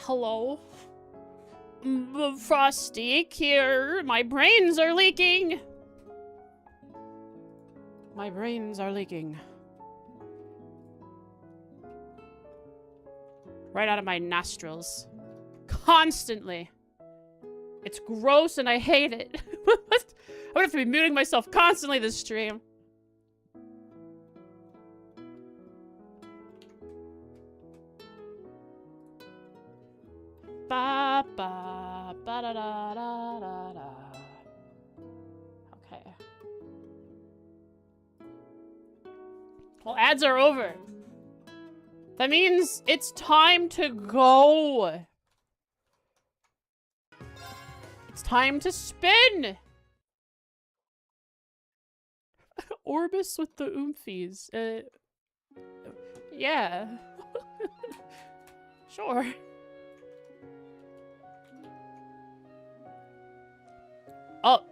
Hello? Frosty, here. My brains are leaking. My brains are leaking. Right out of my nostrils. Constantly. It's gross and I hate it. I'm gonna have to be muting myself constantly this stream. Ba ba ba da da da da da. Okay. Well, ads are over. That means it's time to go. It's time to spin. Ordis with the oomphies. Yeah. Sure. Oh.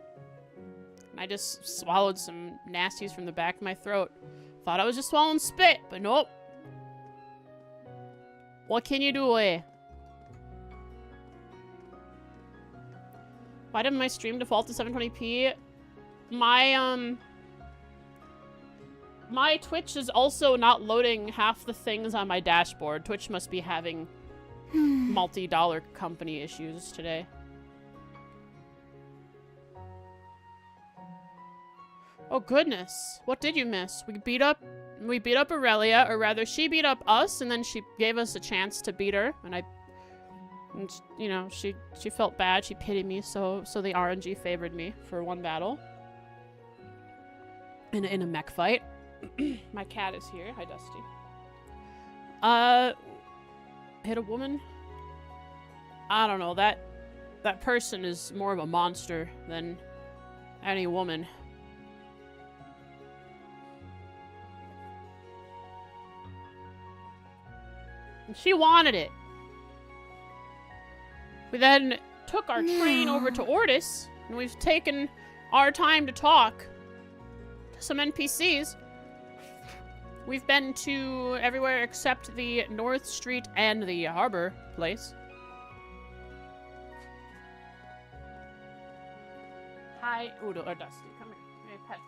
I just swallowed some nasties from the back of my throat. Thought I was just swallowing spit, but nope. What can you do, eh? Why did my stream default to 720p? My Twitch is also not loading half the things on my dashboard. Twitch must be having multi-dollar company issues today. Oh goodness, what did you miss? We beat up Aurelia, or rather she beat up us, and then she gave us a chance to beat her, and you know, she felt bad, she pitied me, so the RNG favored me for one battle. In a mech fight. My cat is here. Hi, Dusty. Hit a woman? I don't know, that person is more of a monster than any woman. And she wanted it. We then took our train over to Ordis, and we've taken our time to talk to some NPCs. We've been to everywhere except the North Street and the Harbor place. Hi, Udo, or Dusty. Come here. Give me a pet.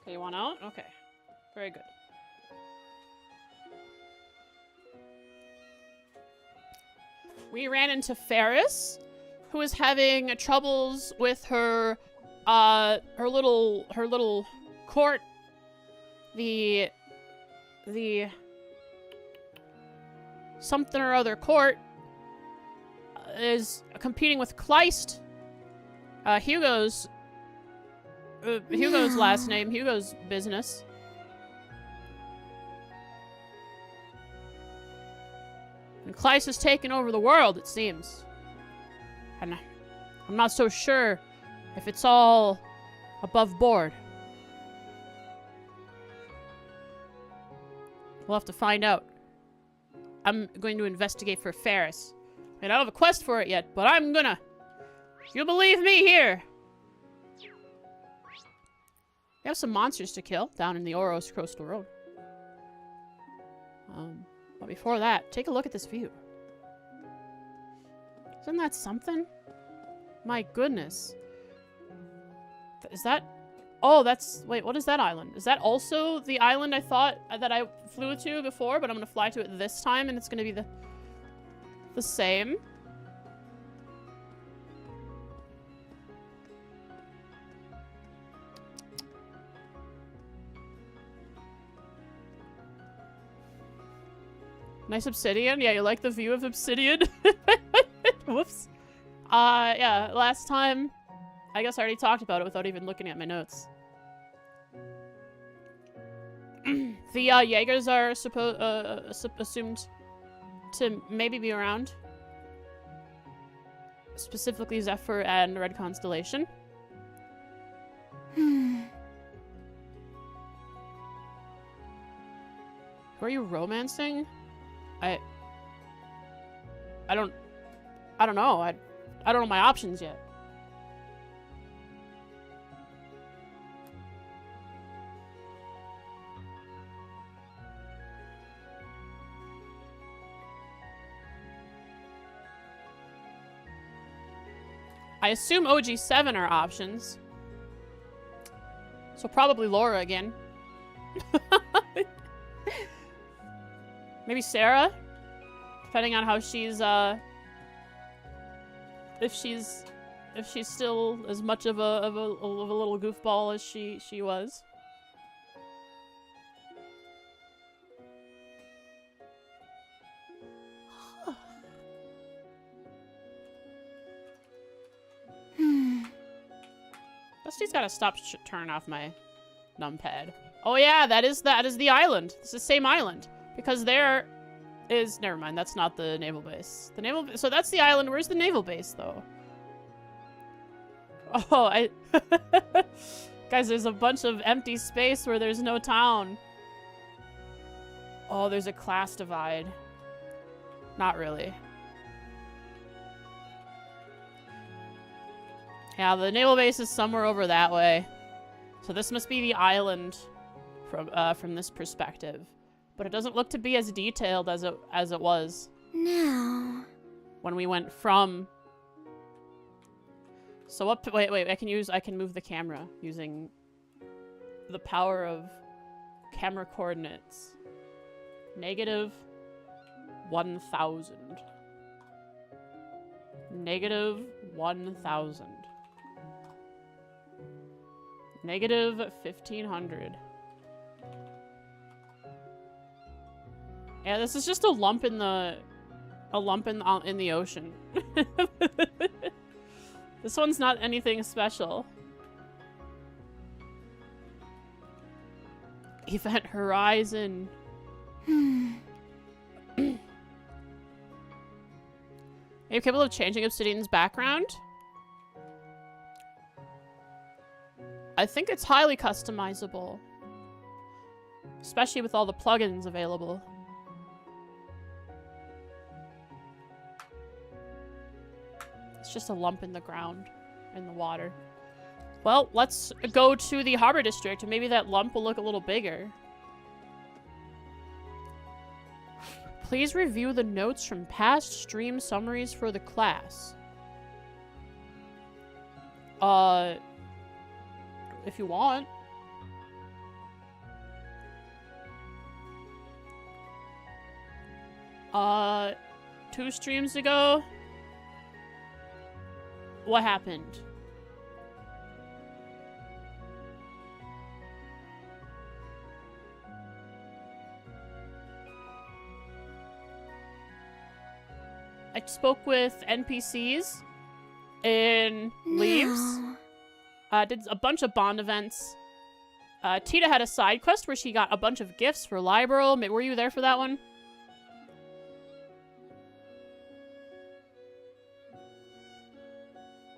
Okay, you want out? Okay. Very good. we ran into Ferris, who was having troubles with her little court. The something or other court is competing with Kleist. Hugo's last name, Hugo's business. And Kleist has taken over the world, it seems. And I'm not so sure if it's all above board. We'll have to find out. I'm going to investigate for Ferris. I don't have a quest for it yet, but I'm gonna. You believe me here. We have some monsters to kill down in the Oros Coastal Road. But before that, take a look at this view. Isn't that something? My goodness. Is that... Oh, that's... Wait, what is that island? Is that also the island I thought that I flew to before, but I'm going to fly to it this time, and it's going to be the same? Nice obsidian? Yeah, you like the view of obsidian? Whoops. Yeah, last time... I guess I already talked about it without even looking at my notes. The Jaegers are assumed to maybe be around. Specifically Zephyr and Red Constellation. Who are you romancing? I don't know. I don't know my options yet. I assume OG7 are options. So probably Laura again. Maybe Sarah? Depending on how she's, if she's still as much of a little goofball as she was. Dusty's gotta stop turning off my numpad. Oh yeah, that is the island. It's the same island. Because there is... Never mind, that's not the naval base. So that's the island. Where's the naval base, though? Oh, Guys, there's a bunch of empty space where there's no town. Oh, there's a class divide. Not really. Yeah, the naval base is somewhere over that way. So this must be the island from this perspective. But it doesn't look to be as detailed as it was. No. When we went from... So what... Wait, I can move the camera using the power of camera coordinates. -1,000. -1,000. -1,500. Yeah, this is just a lump in the ocean. This one's not anything special. Event Horizon. Are you capable of changing Obsidian's background? I think it's highly customizable. Especially with all the plugins available. It's just a lump in the ground, in the water. Well, let's go to the Harbor District, and maybe that lump will look a little bigger. Please review the notes from past stream summaries for the class. If you want. 2 streams ago. What happened? I spoke with NPCs in Leaves. Did a bunch of bond events. Tita had a side quest where she got a bunch of gifts for Libero. Were you there for that one?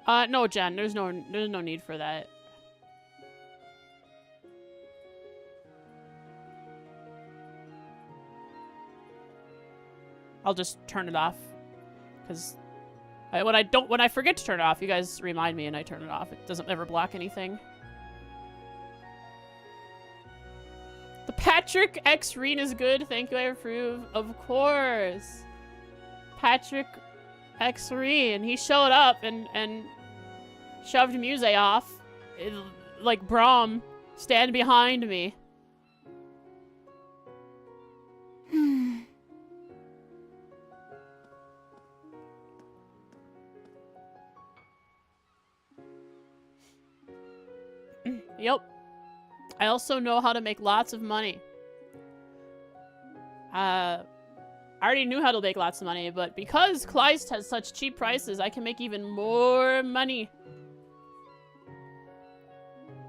No, Jen. There's no need for that. I'll just turn it off, because when I forget to turn it off, you guys remind me and I turn it off. It doesn't ever block anything. The Patrick X Reen is good. Thank you, I approve. Of course. Patrick X Reen. He showed up and shoved Muse off. Like Braum. Stand behind me. Yep. I also know how to make lots of money. I already knew how to make lots of money, but because Kleist has such cheap prices, I can make even more money.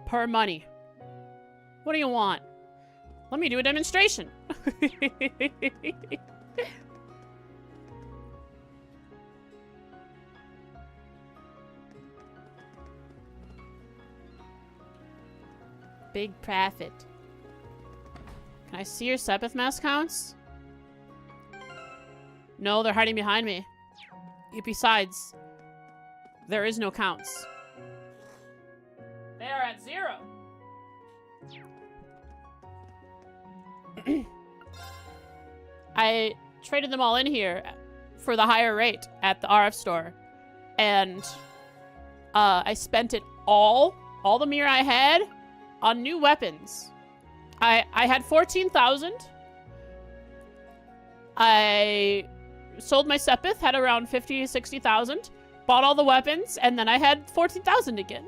Per money. What do you want? Let me do a demonstration. Big profit. Can I see your Sepith mask counts? No, they're hiding behind me. Besides, there is no counts. They are at 0. I traded them all in here for the higher rate at the RF store. And I spent it all the mirror I had, on new weapons. I had 14,000. I sold my Sepith, had around 50, 60,000. Bought all the weapons, and then I had 14,000 again.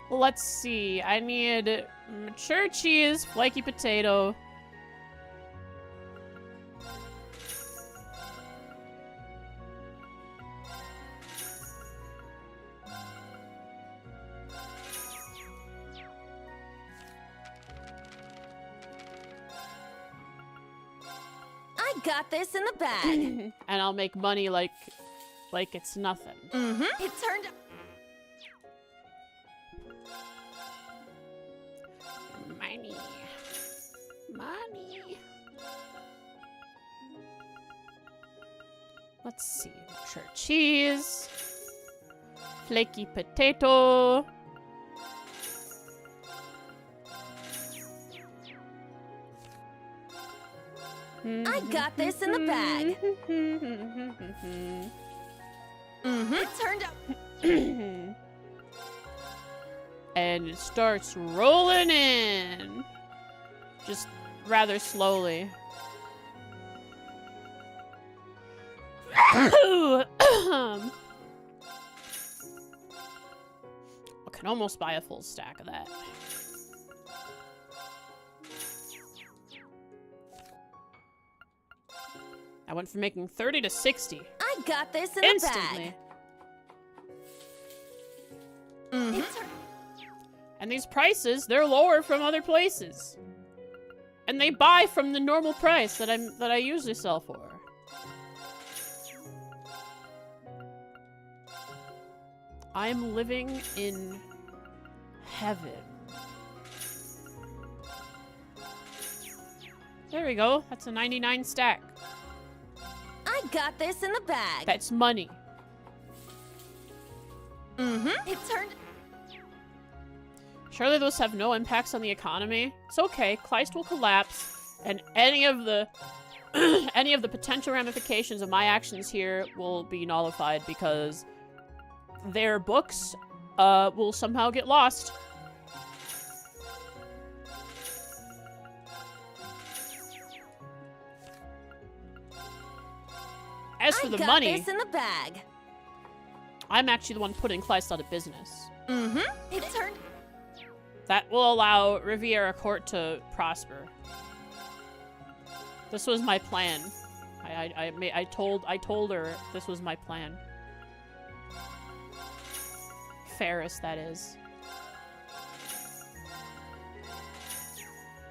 Let's see. I need mature cheese, flaky potato. Got this in the bag. And I'll make money like it's nothing. It turned Money. Let's see. Mature cheese. Flaky potato. I got this in the bag. It turned out. And it starts rolling in. Just rather slowly. I can almost buy a full stack of that. I went from making 30 to 60. I got this in instantly. The bag. And these prices, they're lower from other places. And they buy from the normal price that I usually sell for. I'm living in heaven. There we go. That's a 99 stack. I got this in the bag. That's money. It turned. Surely those have no impacts on the economy. It's okay. Kleist will collapse, and any of the potential ramifications of my actions here will be nullified because their books will somehow get lost. As for the I got money, this in the bag. I'm actually the one putting Kleist out of business. Mm-hmm. It's turned. That will allow Riviera Court to prosper. This was my plan. I told her this was my plan. Ferris, that is.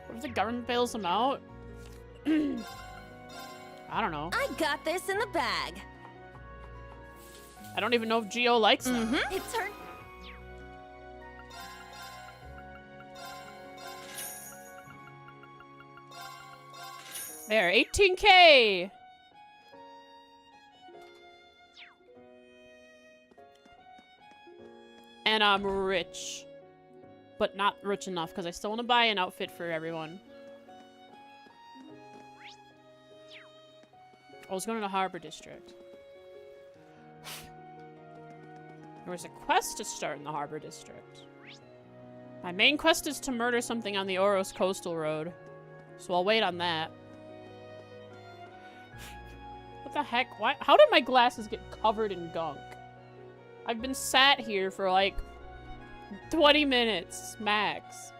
What if the government bails him out? I don't know. I got this in the bag. I don't even know if Geo likes them. Mm-hmm. It's turned. There, 18K! And I'm rich. But not rich enough, because I still want to buy an outfit for everyone. I was going to the Harbor District. There was a quest to start in the Harbor District. My main quest is to murder something on the Oros Coastal Road. So I'll wait on that. What the heck? Why? How did my glasses get covered in gunk? I've been sat here for like 20 minutes max.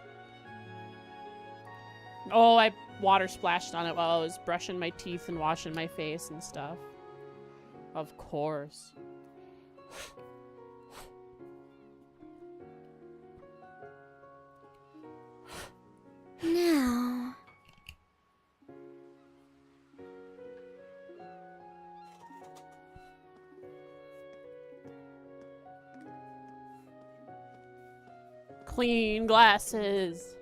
Oh, I water splashed on it while I was brushing my teeth and washing my face and stuff. Of course. Now. Clean glasses.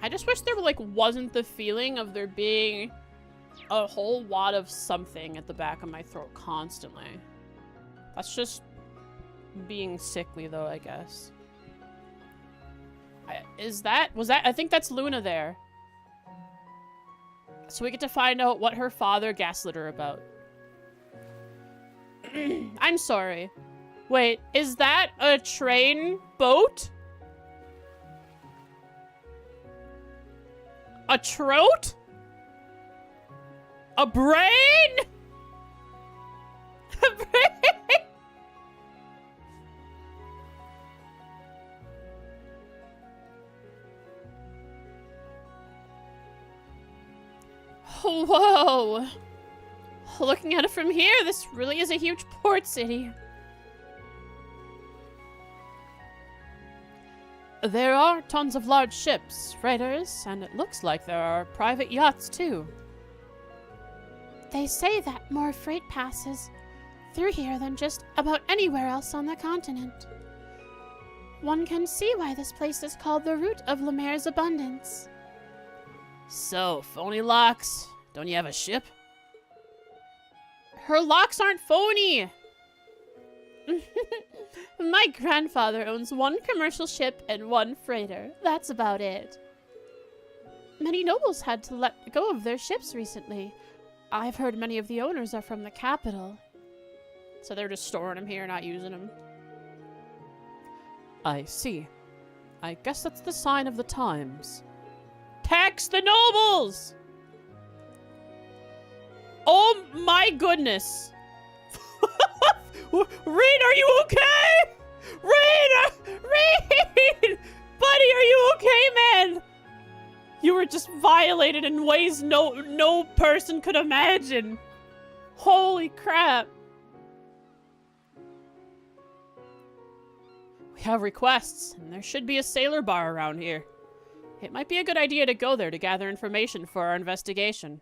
I just wish there like wasn't the feeling of there being a whole wad of something at the back of my throat constantly. That's just being sickly though, I guess. I think that's Luna there. So we get to find out what her father gaslit her about. I'm sorry. Wait, is that a train boat? A trout? A brain? A brain? Whoa. Looking at it from here, this really is a huge port city. There are tons of large ships, freighters, and it looks like there are private yachts too. They say that more freight passes through here than just about anywhere else on the continent. One can see why this place is called the Route of Lemaire's Abundance. So, phony locks. Don't you have a ship? Her locks aren't phony! My grandfather owns one commercial ship and one freighter. That's about it. Many nobles had to let go of their ships recently. I've heard many of the owners are from the capital. So they're just storing them here, not using them. I see. I guess that's the sign of the times. Tax the nobles! Oh my goodness. Reed, are you okay? Reed! Buddy, are you okay, man? You were just violated in ways no person could imagine. Holy crap. We have requests, and there should be a sailor bar around here. It might be a good idea to go there to gather information for our investigation.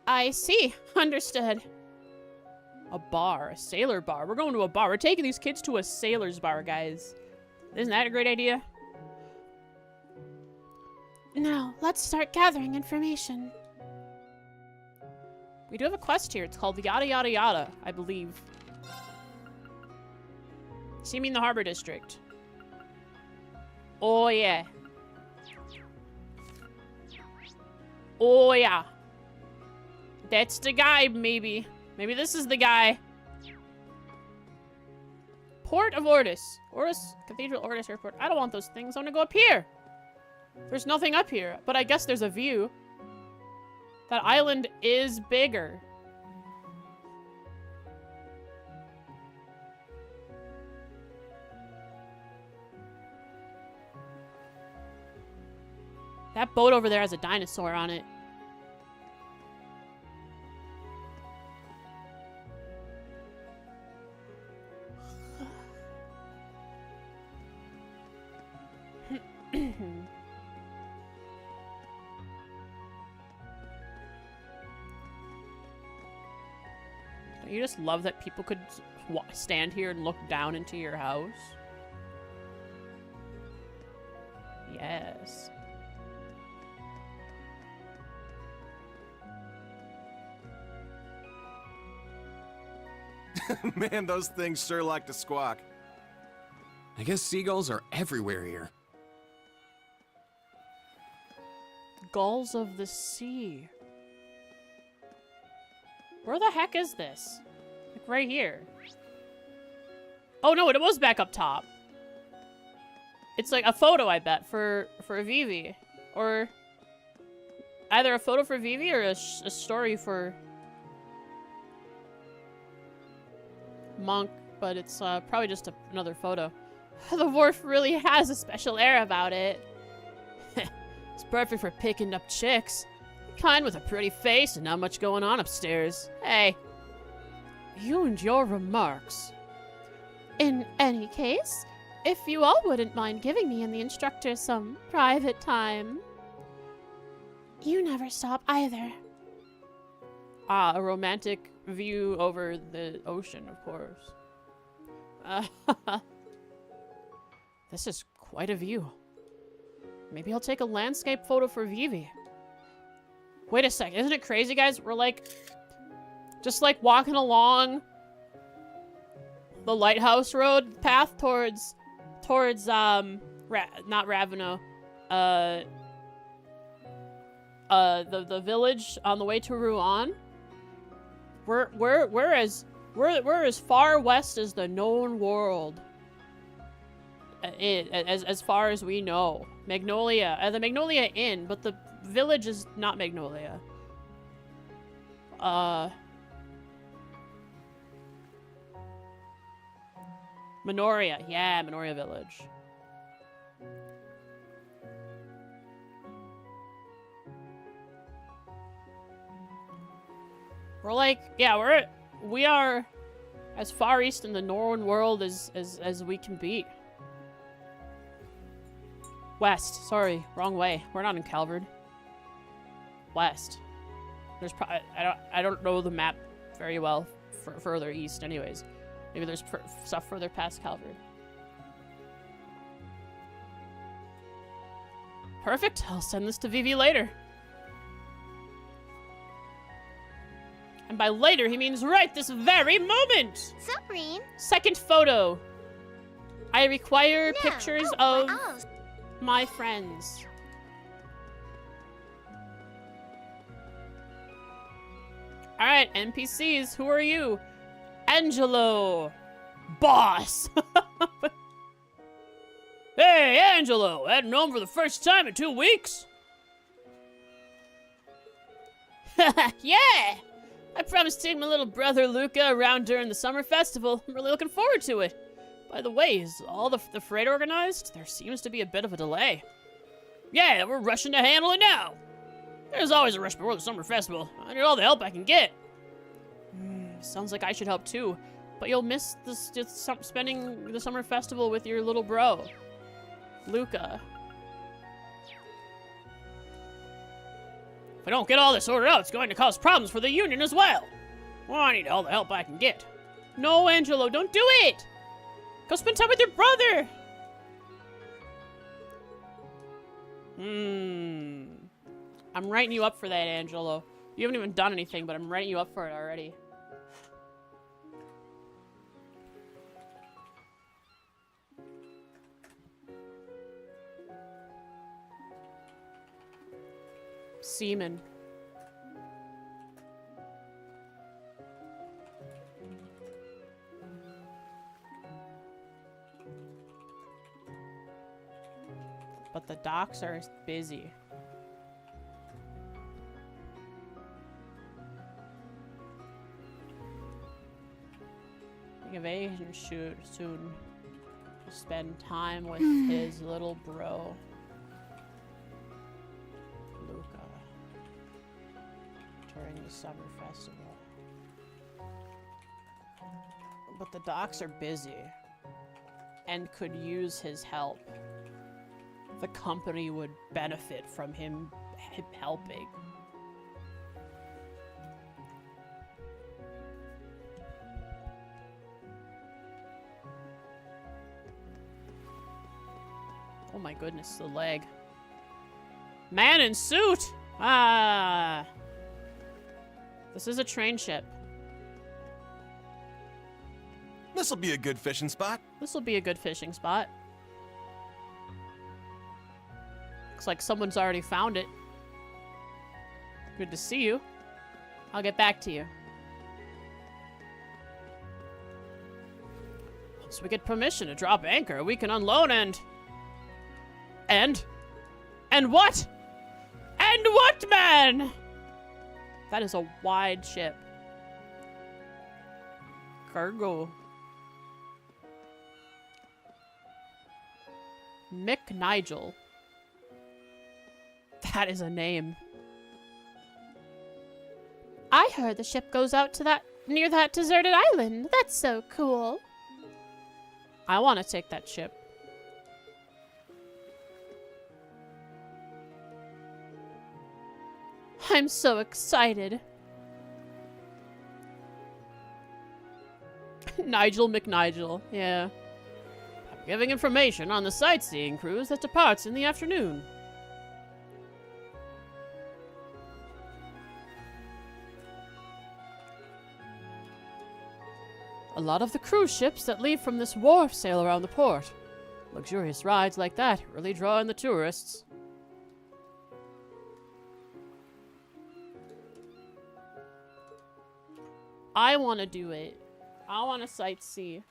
I see. Understood. A bar. A sailor bar. We're going to a bar. We're taking these kids to a sailor's bar, guys. Isn't that a great idea? Now, let's start gathering information. We do have a quest here. It's called Yada Yada Yada, I believe. See me in the Harbor District. Oh, yeah. Oh, yeah. That's the guy, maybe. Maybe this is the guy. Port of Ordis. Ordis, Cathedral Ordis Airport. I don't want those things. I want to go up here. There's nothing up here, but I guess there's a view. That island is bigger. That boat over there has a dinosaur on it. Don't you just love that people could stand here and look down into your house? Yes. Man, those things sure like to squawk. I guess seagulls are everywhere here. Gulls of the sea. Where the heck is this? Like right here. Oh no, it was back up top. It's like a photo, I bet, for Vivi. Or either a photo for Vivi or a story for Monk, but it's probably just another photo. The wharf really has a special air about it. It's perfect for picking up chicks. Kind with a pretty face and not much going on upstairs. Hey. You and your remarks. In any case, if you all wouldn't mind giving me and the instructor some private time. You never stop either. Ah, a romantic view over the ocean, of course. This is quite a view. Maybe I'll take a landscape photo for Vivi. Wait a sec, isn't it crazy, guys? We're like, just like walking along the lighthouse road path towards not Raveno, the village on the way to Rouen. We're as far west as the known world. As far as we know. Magnolia. The Magnolia Inn, but the village is not Magnolia. Minoria. Yeah, Minoria Village. We're like, yeah, we are as far east in the known world as we can be. West. Sorry, wrong way. We're not in Calvard. West. There's probably I don't know the map very well for further east. Anyways, maybe there's stuff further past Calvard. Perfect. I'll send this to Vivi later. And by later, he means right this very moment. So green. Second photo. I require No. pictures Oh, of wow. my friends. Alright, NPCs, who are you? Angelo! Boss! Hey, Angelo! Hadn't known for the first time in 2 weeks? Yeah! I promised to take my little brother Luca around during the summer festival. I'm really looking forward to it. By the way, is all the freight organized? There seems to be a bit of a delay. Yeah, we're rushing to handle it now. There's always a rush before the summer festival. I need all the help I can get. Sounds like I should help too. But you'll miss spending the summer festival with your little bro, Luca. If I don't get all this sorted out, it's going to cause problems for the Union as well. Well, I need all the help I can get. No, Angelo, don't do it! Go spend time with your brother! I'm writing you up for that, Angelo. You haven't even done anything, but I'm writing you up for it already. Seaman. But the docks are busy. Evasion shoot soon. Spend time with his little bro. Luca. During the summer festival. But the docks are busy. And could use his help. The company would benefit from him helping. Oh my goodness, the leg. Man in suit! Ah! This is a train ship. This'll be a good fishing spot. This will be a good fishing spot. Looks like someone's already found it. Good to see you. I'll get back to you. Once we get permission to drop anchor, we can unload and what? And what, man? That is a wide ship. Cargo. Mick Nigel. That is a name. I heard the ship goes out to near that deserted island. That's so cool. I want to take that ship. I'm so excited. Nigel McNigel, yeah. I'm giving information on the sightseeing cruise that departs in the afternoon. A lot of the cruise ships that leave from this wharf sail around the port. Luxurious rides like that really draw in the tourists. I want to do it. I want to sightsee.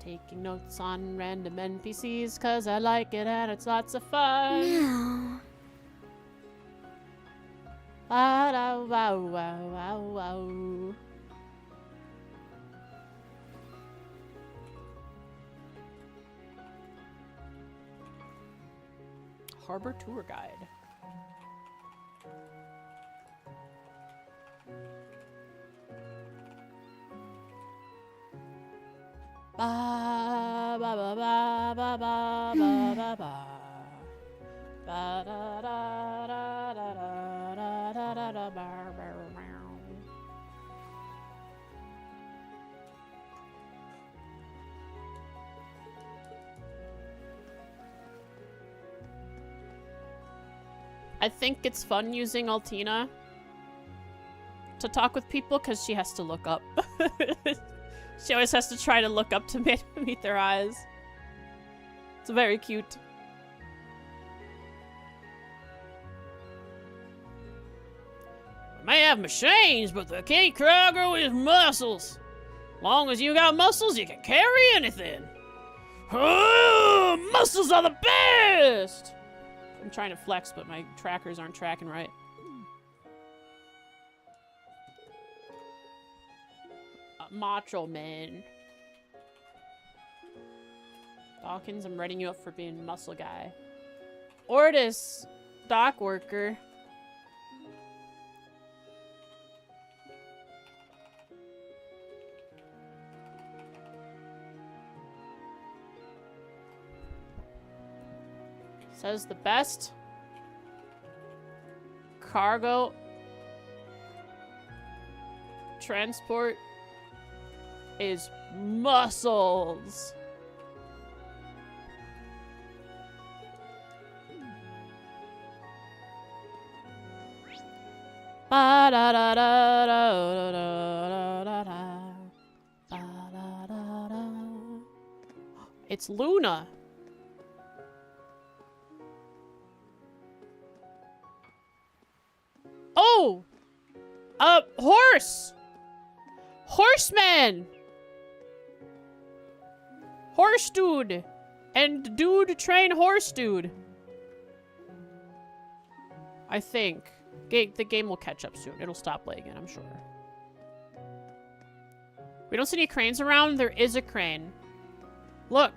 Taking notes on random NPCs cause I like it and it's lots of fun. No. Wow, wow, wow, wow, wow. Harbor tour guide. Ba ba ba ba ba ba ba ba ba. Ba da da da da da da da da ba ba ba. I think it's fun using Altina to talk with people because she has to look up. She always has to try to look up to meet their eyes. It's very cute. I may have machines, but they can't carry with muscles. Long as you got muscles, you can carry anything. Oh, muscles are the best! I'm trying to flex, but my trackers aren't tracking right. Macho Man. Dawkins, I'm writing you up for being muscle guy. Ordis, dock worker. Says the best cargo transport is muscles. Ba da da da da da da da da. Ba da da da It's Luna. Oh! Horse! Horseman! Horse dude! And dude train horse dude. I think. The game will catch up soon. It'll stop lagging, I'm sure. We don't see any cranes around. There is a crane. Look.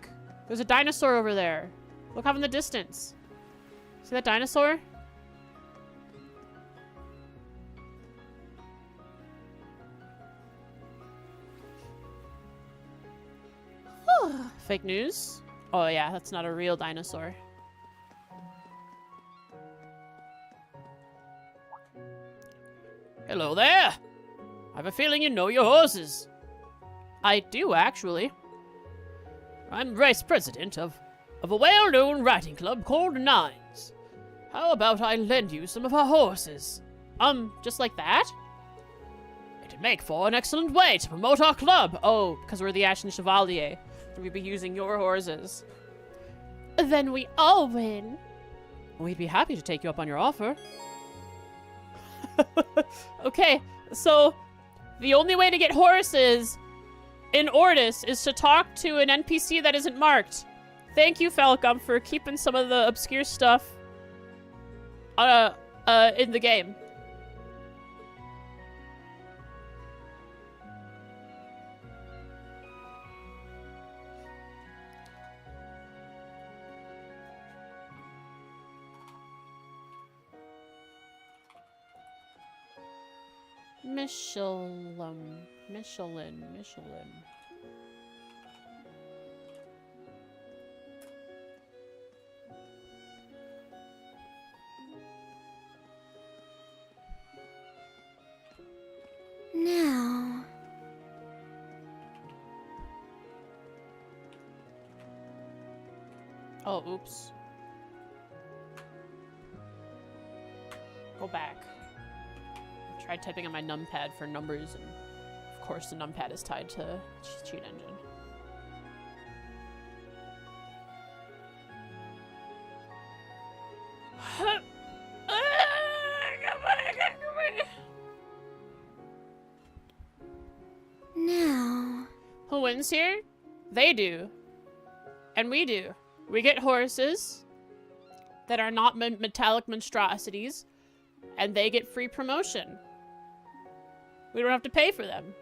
There's a dinosaur over there. Look up in the distance. See that dinosaur? Fake news? Oh yeah, that's not a real dinosaur. Hello there! I have a feeling you know your horses. I do, actually. I'm vice president of a well-known riding club called Nines. How about I lend you some of our horses? Just like that? It'd make for an excellent way to promote our club. Oh, because we're the Ashen Chevalier. We'd be using your horses. Then we all win. We'd be happy to take you up on your offer. Okay, so the only way to get horses in Ordis is to talk to an NPC that isn't marked. Thank you, Falcom, for keeping some of the obscure stuff in the game. Michelin. Now. Oh, oops. Go back. I tried typing on my numpad for numbers, and of course the numpad is tied to cheat engine. Now. Who wins here? They do. And we do. We get horses that are not metallic monstrosities, and they get free promotion. We don't have to pay for them.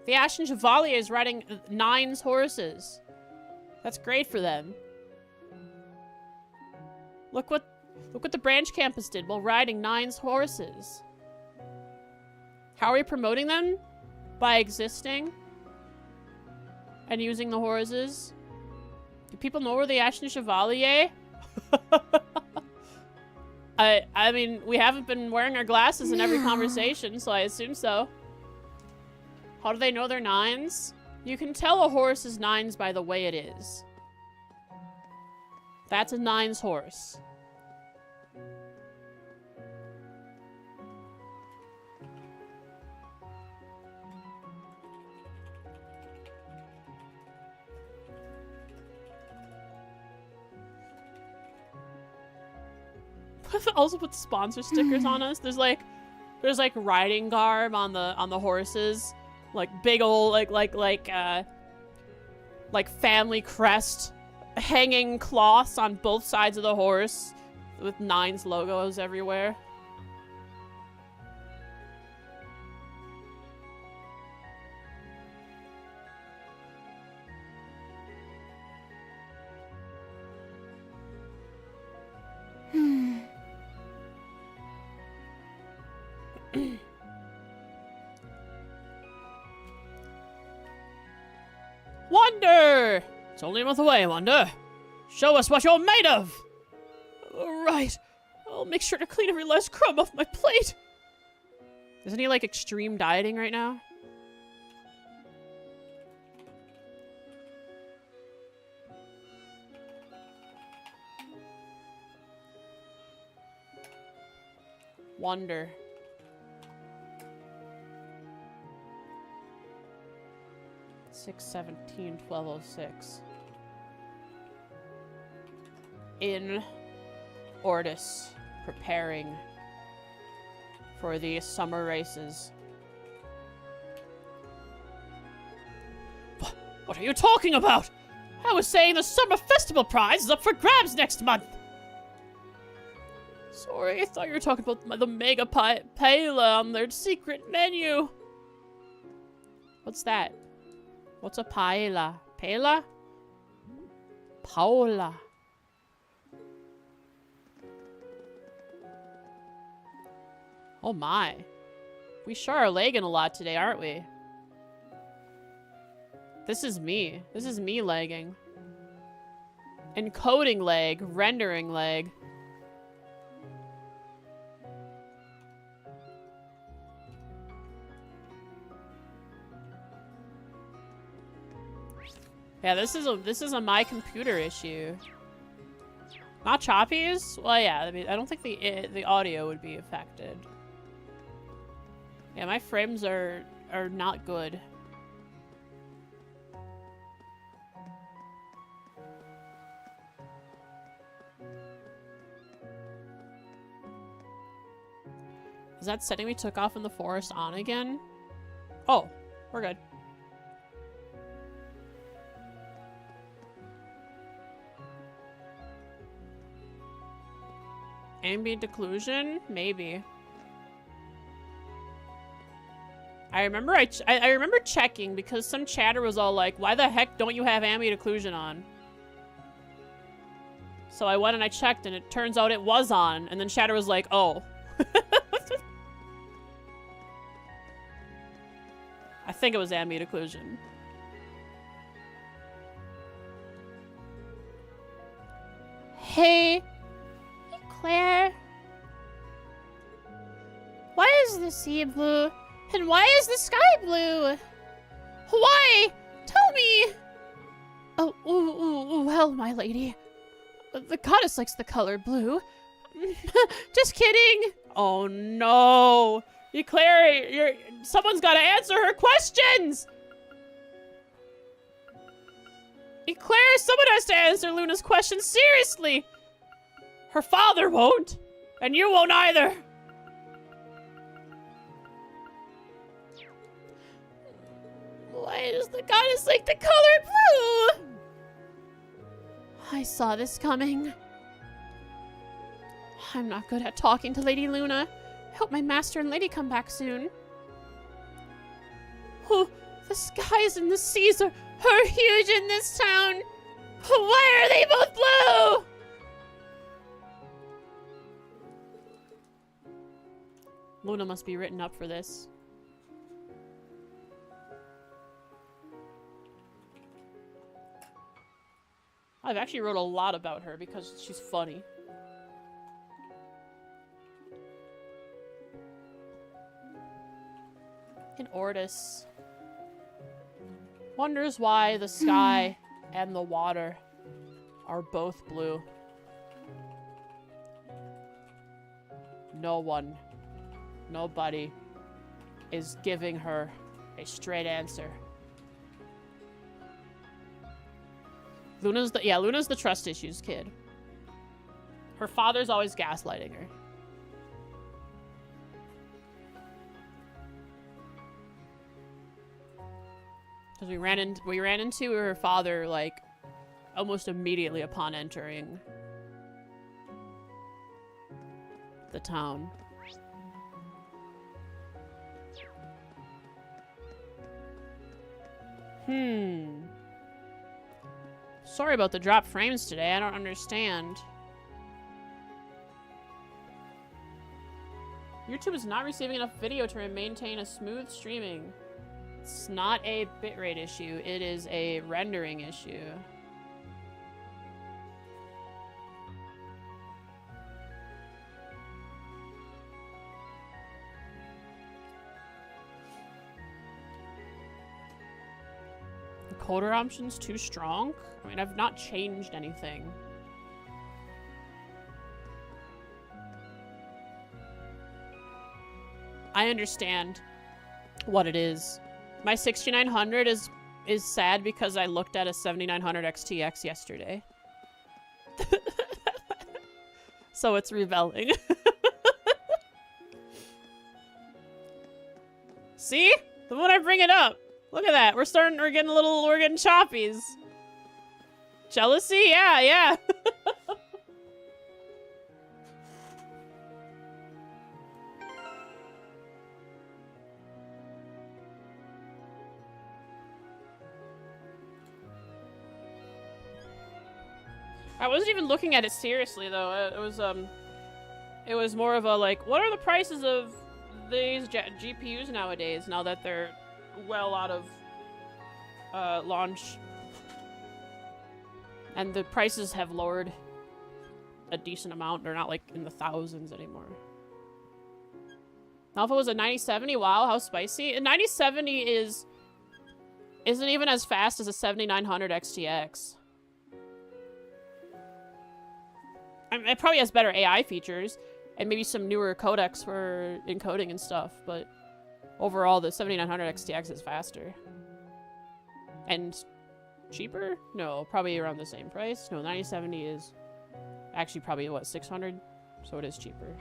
The Ashen Chevalier is riding Nines horses. That's great for them. Look what the branch campus did while riding Nines horses. How are we promoting them? By existing and using the horses. Do people know we're the Ashen Chevalier? I mean, we haven't been wearing our glasses in every conversation, so I assume so. How do they know they're Nines? You can tell a horse is Nines by the way it is. That's a Nines horse. Also put sponsor stickers on us. There's like riding garb on the horses, like big old like family crest, hanging cloths on both sides of the horse with Nines logos everywhere. Wonder! It's only a month away, Wonder. Show us what you're made of! Right. I'll make sure to clean every last crumb off my plate. Isn't he, like, extreme dieting right now? Wonder. $617, $1206. in Ordis, preparing for the summer races. What are you talking about? I was saying the summer festival prize is up for grabs next month. Sorry, I thought you were talking about the mega paella on their secret menu. What's that? What's a paella? Paella? Paola. Oh my. We sure are lagging a lot today, aren't we? This is me. This is me lagging. Encoding lag. Rendering lag. Yeah, this is a my computer issue. Not Choppy's? Well, yeah, I mean, I don't think the audio would be affected. Yeah, my frames are not good. Is that setting we took off in the forest on again? Oh, we're good. Ambient occlusion? Maybe. I remember I remember checking because some chatter was all like, why the heck don't you have ambient occlusion on? So I went and I checked and it turns out it was on, and then chatter was like, oh. I think it was ambient occlusion. Hey, Claire. Why is the sea blue? And why is the sky blue? Why? Tell me! Oh, well, my lady. The goddess likes the color blue. Just kidding. Oh no! Claire, someone's gotta answer her questions! Claire, someone has to answer Luna's questions, seriously! Her father won't! And you won't either! Why does the goddess like the color blue? I saw this coming. I'm not good at talking to Lady Luna. I hope my master and lady come back soon. Oh, the skies and the seas are huge in this town. Why are they both blue? Luna must be written up for this. I've actually wrote a lot about her because she's funny. In Ordis. Wonders why the sky and the water are both blue. No one, nobody is giving her a straight answer. Luna's the trust issues kid. Her father's always gaslighting her. Because we ran into her father like almost immediately upon entering the town. Sorry about the drop frames today. I don't understand. YouTube is not receiving enough video to maintain a smooth streaming. It's not a bitrate issue. It is a rendering issue. Encoder options too strong? I mean, I've not changed anything. I understand what it is. My 6900 is sad because I looked at a 7900 XTX yesterday. So it's rebelling. See? The moment I bring it up. Look at that. We're getting choppies. Jealousy? Yeah, yeah. I wasn't even looking at it seriously though. It was more of a like, what are the prices of these GPUs nowadays? Now that they're well out of launch, and the prices have lowered a decent amount. They're not like in the thousands anymore. Now if it was a 9070, wow, how spicy! A 9070 isn't even as fast as a 7900 XTX. I mean, it probably has better AI features and maybe some newer codecs for encoding and stuff, but overall the 7900 XTX is faster. And cheaper? No, probably around the same price. No, 9070 is actually probably, what, 600? So it is cheaper.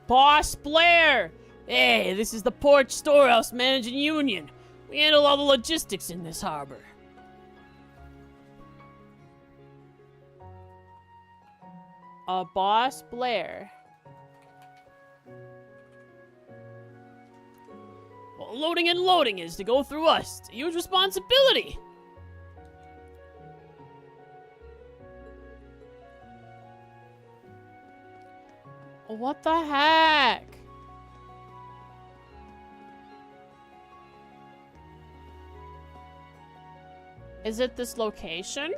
Boss Blair! Hey, this is the Port Storehouse Managing Union. We handle all the logistics in this harbor. Boss Blair. Well, loading and loading is to go through us. It's a huge responsibility. What the heck? Is it this location?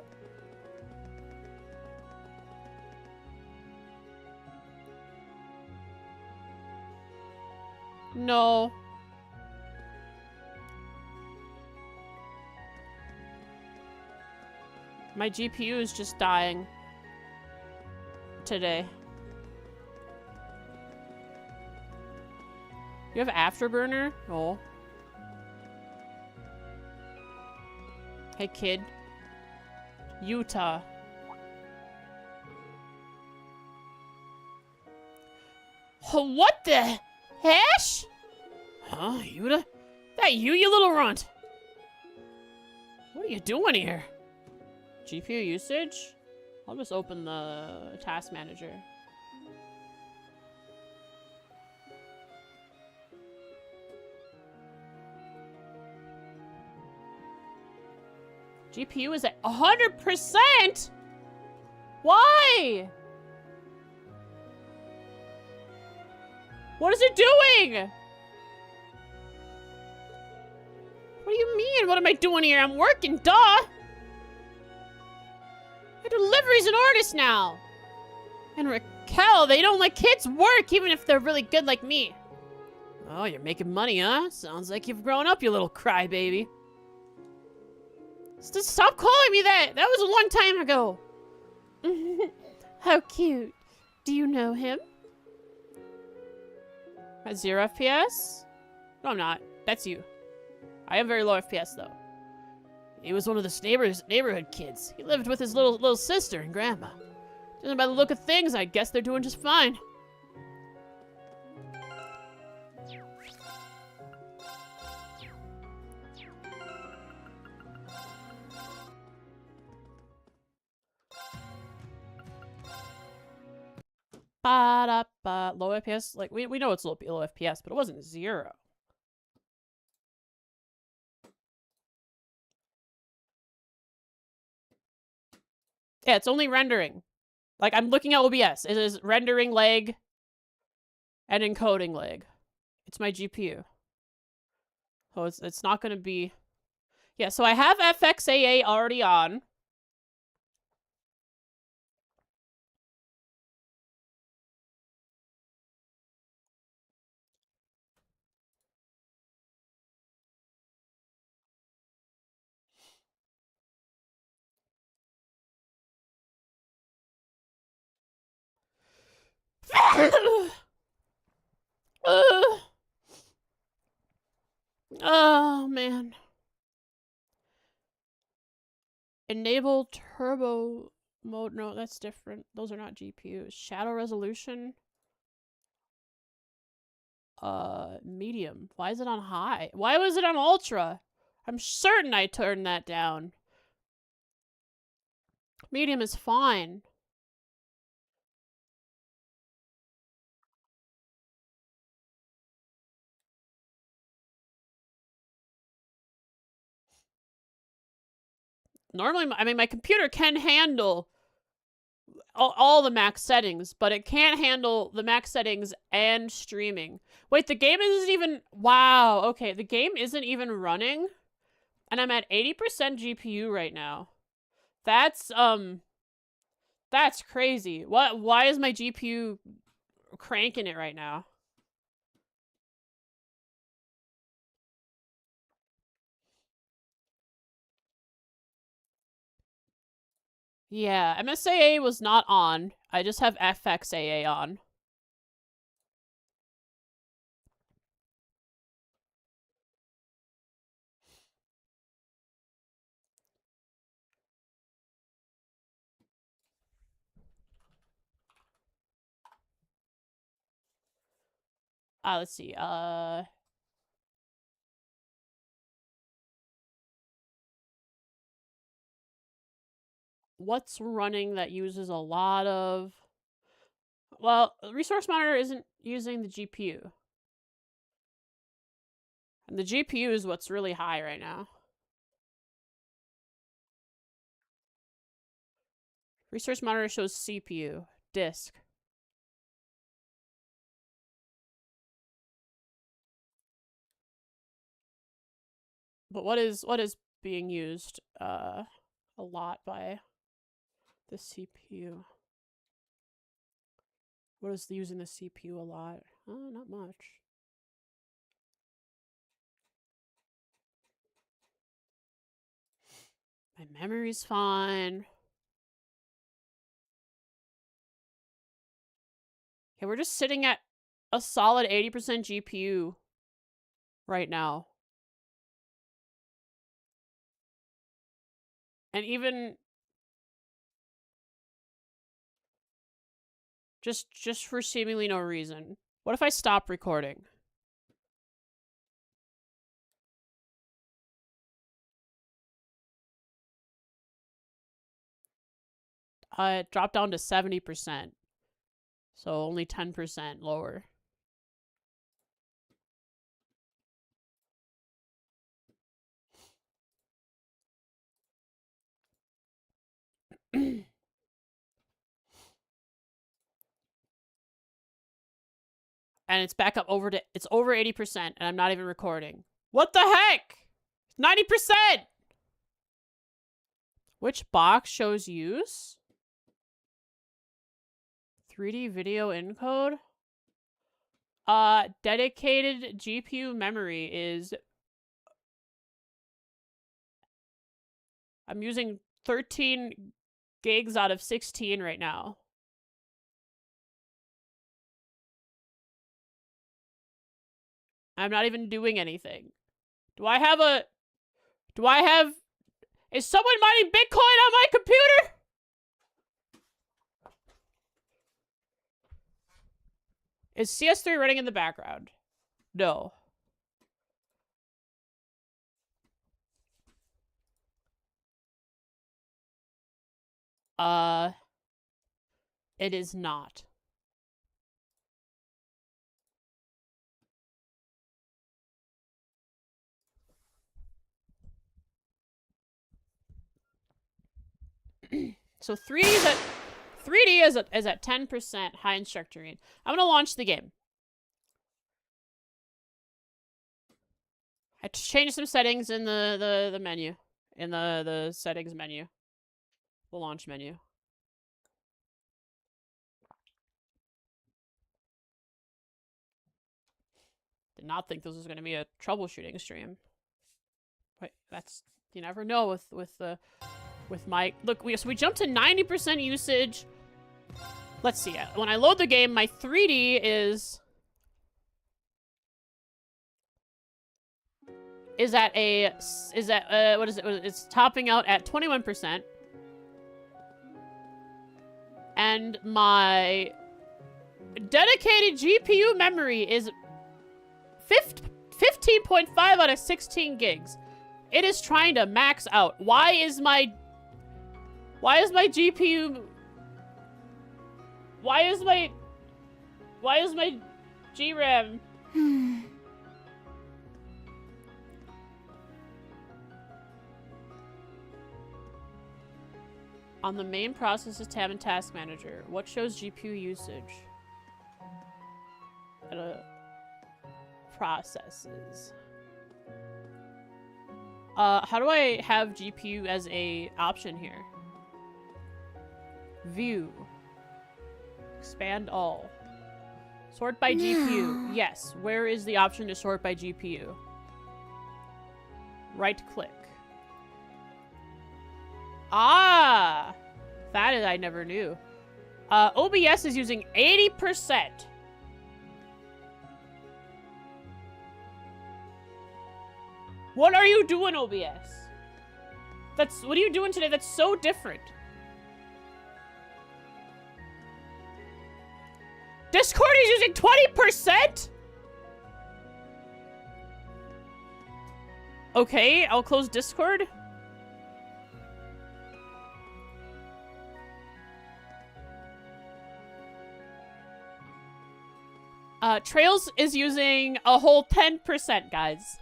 No. My GPU is just dying today. You have Afterburner? No. Hey, kid. Utah. What the hash? Huh, Yuta? That you little runt? What are you doing here? GPU usage? I'll just open the task manager. GPU is at 100%? Why? What is it doing? What do you mean? What am I doing here? I'm working, duh! I do deliveries in Ordis now. And Raquel, they don't let kids work even if they're really good like me. Oh, you're making money, huh? Sounds like you've grown up, you little crybaby. Stop calling me that! That was a long time ago! How cute. Do you know him? At 0 FPS? No, I'm not. That's you. I have very low FPS, though. He was one of the neighborhood kids. He lived with his little sister and grandma. Judging by the look of things, I guess they're doing just fine. Ba-da-ba. Low FPS? Like, we know it's low FPS, but it wasn't 0. Yeah, it's only rendering. Like, I'm looking at OBS. It is rendering lag and encoding lag. It's my GPU. Oh, it's not going to be... Yeah, so I have FXAA already on. Oh, man. Enable turbo mode. No, that's different. Those are not GPUs. Shadow resolution. Medium. Why is it on high? Why was it on ultra? I'm certain I turned that down. Medium is fine. Normally, I mean, my computer can handle all the max settings, but it can't handle the max settings and streaming. Wait, the game isn't even... Wow, okay, the game isn't even running, and I'm at 80% GPU right now. That's crazy. Why is my GPU cranking it right now? Yeah, MSAA was not on. I just have FXAA on. Let's see. What's running that uses a lot of... Well, Resource Monitor isn't using the GPU. And the GPU is what's really high right now. Resource Monitor shows CPU. Disk. But what is being used a lot by the CPU? What is using the CPU a lot? Oh, not much. My memory's fine. Okay, we're just sitting at a solid 80% GPU right now. And even just for seemingly no reason. What if I stop recording? It dropped down to 70%. So only 10% lower. And it's back up it's over 80%, and I'm not even recording. What the heck? 90%! Which box shows use? 3D video encode? Dedicated GPU memory is... I'm using 13 gigs out of 16 right now. I'm not even doing anything. Is someone mining Bitcoin on my computer? Is CS3 running in the background? No. It is not. So 3D is at 10% high instructor read. I'm gonna launch the game. I changed some settings in the menu. In the settings menu. The launch menu. Did not think this was gonna be a troubleshooting stream. Wait, that's... You never know with my... Look, so we jumped to 90% usage. Let's see. When I load the game, my 3D is... is at what is it? It's topping out at 21%. And my dedicated GPU memory is 15.5 out of 16 gigs. It is trying to max out. Why is my GPU... Why is my GRAM... On the main processes tab in Task Manager, what shows GPU usage? Processes. How do I have GPU as a option here? View. Expand all. Sort by GPU. Yes. Where is the option to sort by GPU? Right click. Ah! That is, I never knew. OBS is using 80%. What are you doing, OBS? What are you doing today? That's so different. Discord is using 20%? Okay, I'll close Discord. Trails is using a whole 10%, guys.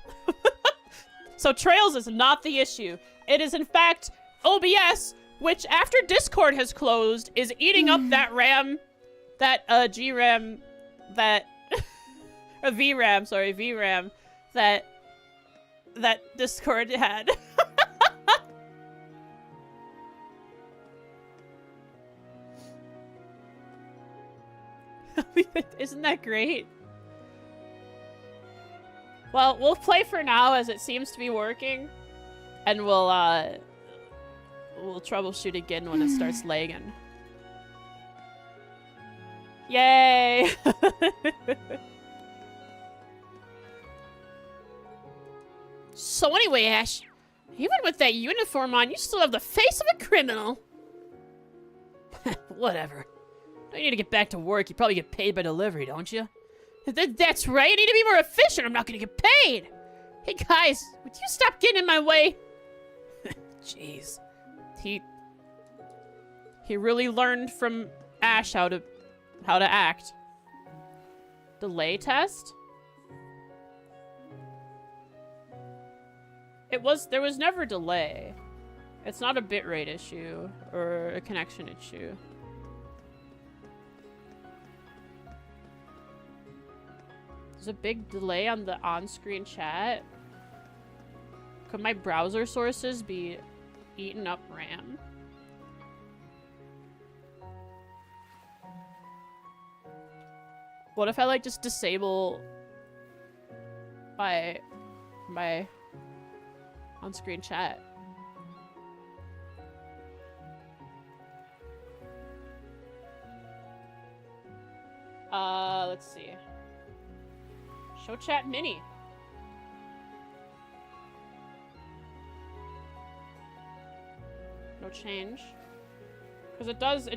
So Trails is not the issue. It is, in fact, OBS, which after Discord has closed, is eating up that RAM, that, GRAM, that, VRAM, sorry, VRAM, that Discord had. Isn't that great? Well, we'll play for now as it seems to be working. And we'll troubleshoot again when it starts lagging. Yay! So anyway, Ash, even with that uniform on, you still have the face of a criminal. Whatever. You need to get back to work. You probably get paid by delivery, don't you? That's right. I need to be more efficient. I'm not going to get paid. Hey, guys, would you stop getting in my way? Jeez. He really learned from Ash how to act. Delay test? There was never delay. It's not a bitrate issue or a connection issue. There's a big delay on the on-screen chat. Could my browser sources be eating up RAM? What if I, like, just disable my on-screen chat? Let's see. Show chat mini. No change. Because it does,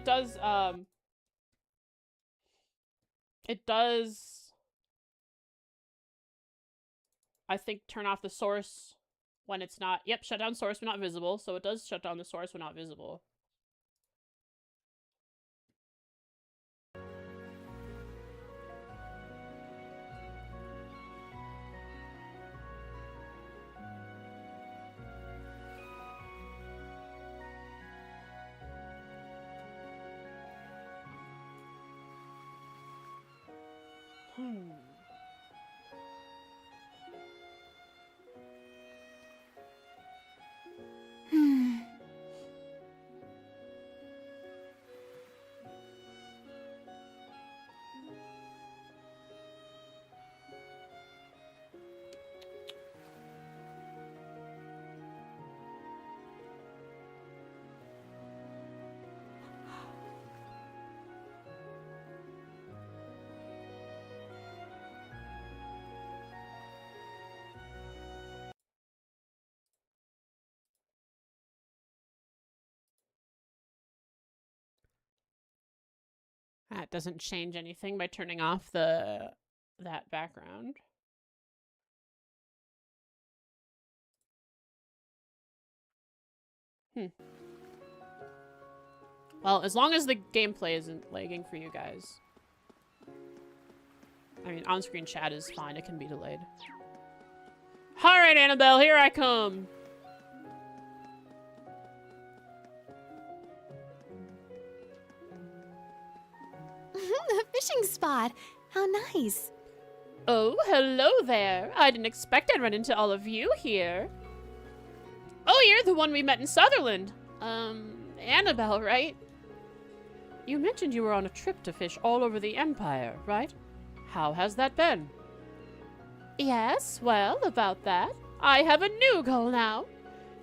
I think, turn off the source when it's not, yep, shut down source when not visible, so it does shut down the source when not visible. That doesn't change anything by turning off that background. Well, as long as the gameplay isn't lagging for you guys. I mean, on-screen chat is fine. It can be delayed. Alright, Annabelle, here I come! A fishing spot. How nice. Oh, hello there. I didn't expect I'd run into all of you here. Oh, you're the one we met in Sutherland. Annabelle, right? You mentioned you were on a trip to fish all over the Empire, right? How has that been? Yes, well, about that. I have a new goal now.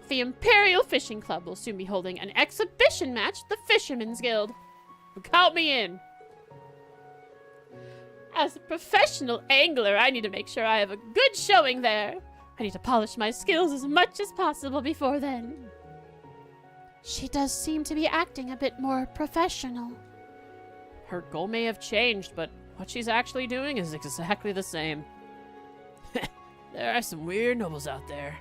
The Imperial Fishing Club will soon be holding an exhibition match at the Fisherman's Guild. Count me in. As a professional angler, I need to make sure I have a good showing there. I need to polish my skills as much as possible before then. She does seem to be acting a bit more professional. Her goal may have changed, but what she's actually doing is exactly the same. There are some weird nobles out there.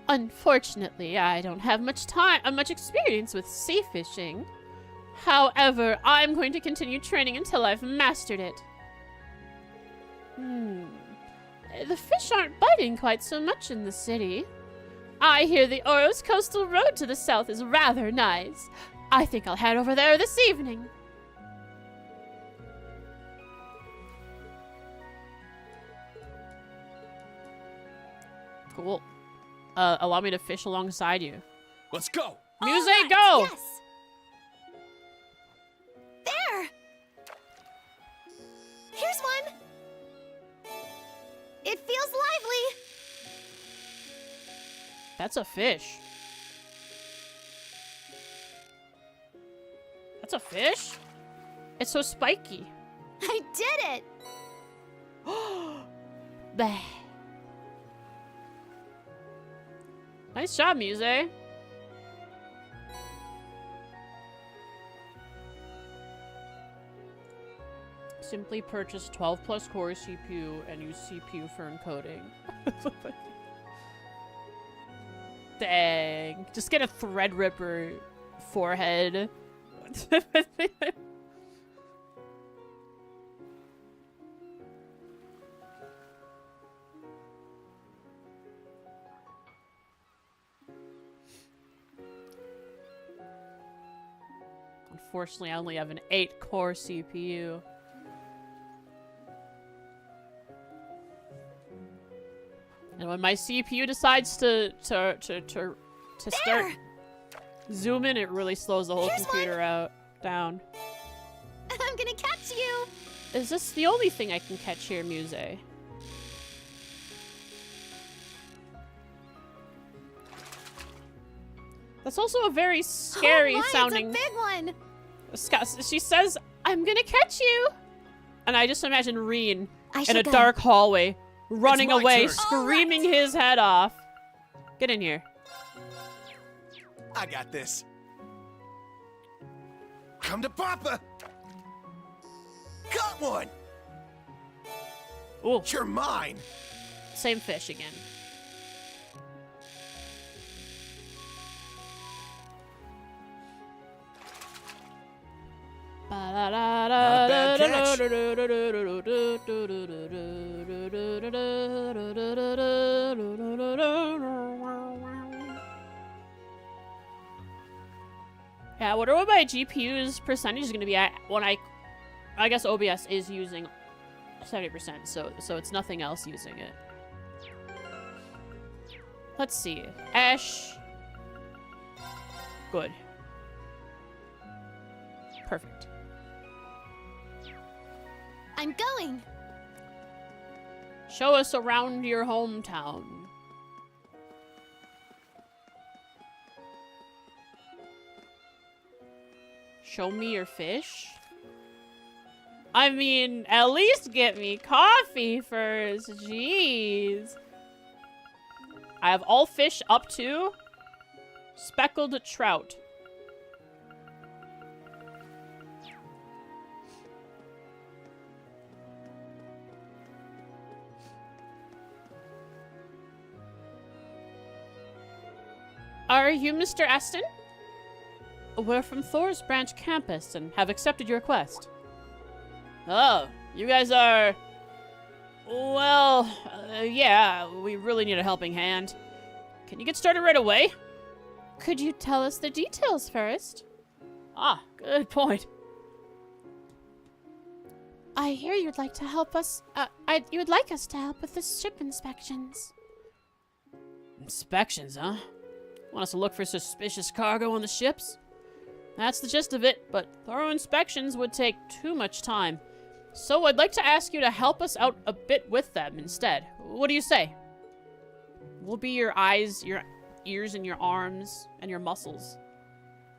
Unfortunately, I don't have much experience with sea fishing. However, I'm going to continue training until I've mastered it. The fish aren't biting quite so much in the city. I hear the Oros Coastal Road to the south is rather nice. I think I'll head over there this evening. Cool. Allow me to fish alongside you. Let's go. Muse, All right, go! Yes. There. Here's one. It feels lively. That's a fish. That's a fish? It's so spiky. I did it. Bah. Nice job, Muse. Simply purchase 12 plus core CPU and use CPU for encoding. Dang. Just get a Threadripper forehead. Unfortunately, I only have an 8-core CPU. And when my CPU decides to start zooming, it really slows the whole Here's computer down. I'm gonna catch you. Is this the only thing I can catch here, Muse? That's also a very scary sounding. It's a big one. She says, "I'm gonna catch you," and I just imagine Reen in a go. dark hallway, running my away, turn. screaming his head off. Get in here. I got this. Come to Papa. Got one. Ooh, You're mine. same fish again. Not a bad catch. Yeah, I wonder what my GPU's percentage is going to be at when I guess OBS is using 70%, so it's nothing else using it. Let's see. Ash. Good. Perfect. I'm going. Show us around your hometown. Show me your fish? I mean, at least get me coffee first. Jeez. I have all fish up to Speckled trout. Are you Mr. Aston? We're from Thor's Branch campus and have accepted your request. Oh, you guys are... Well, yeah, we really need a helping hand. Can you get started right away? Could you tell us the details first? Ah, good point. I hear you'd like to help us. You would like us to help with the ship inspections. Inspections, huh? Want us to look for suspicious cargo on the ships? That's the gist of it, but thorough inspections would take too much time. So I'd like to ask you to help us out a bit with them instead. What do you say? We'll be your eyes, your ears, and your arms, and your muscles.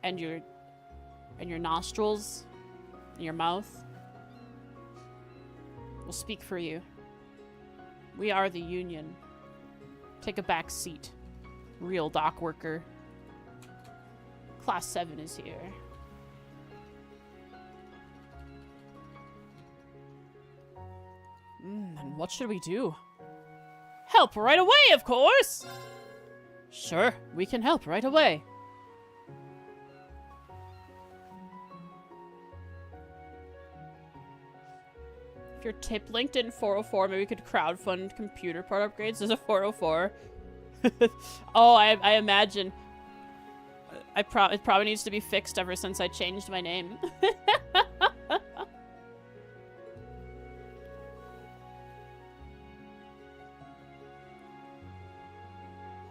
And your nostrils, and your mouth. We'll speak for you. We are the Union. Take a back seat. Real dock worker. Class 7 is here. And what should we do? Help right away, of course! Sure, we can help right away. If your tip linked in 404, maybe we could crowdfund computer part upgrades. There's a 404. Oh, I imagine. It probably needs to be fixed ever since I changed my name.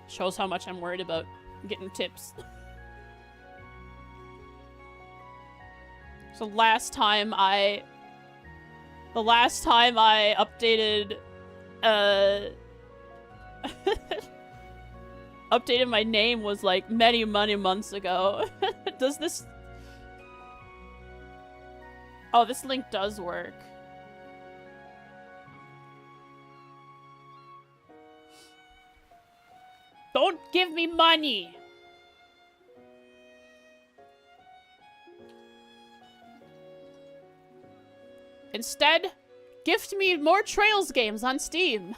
Shows how much I'm worried about getting tips. So the last time I updated updated my name was like many months ago. Does this... Oh, this link does work. Don't give me money! Instead, gift me more Trails games on Steam.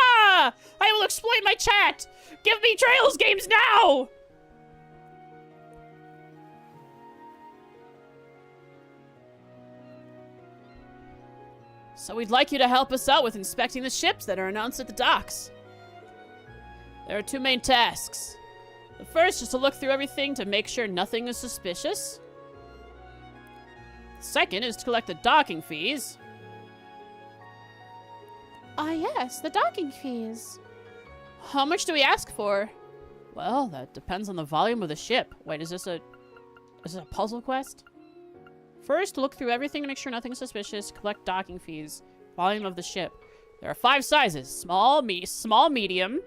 I will exploit my chat! Give me Trails games now! So we'd like you to help us out with inspecting the ships that are announced at the docks. There are two main tasks. The first is to look through everything to make sure nothing is suspicious. The second is to collect the docking fees. Ah, yes, the docking fees. How much do we ask for? Well, that depends on the volume of the ship. Wait, is this a puzzle quest? First, look through everything to make sure nothing is suspicious. Collect docking fees. Volume of the ship. There are 5 sizes. Small, medium,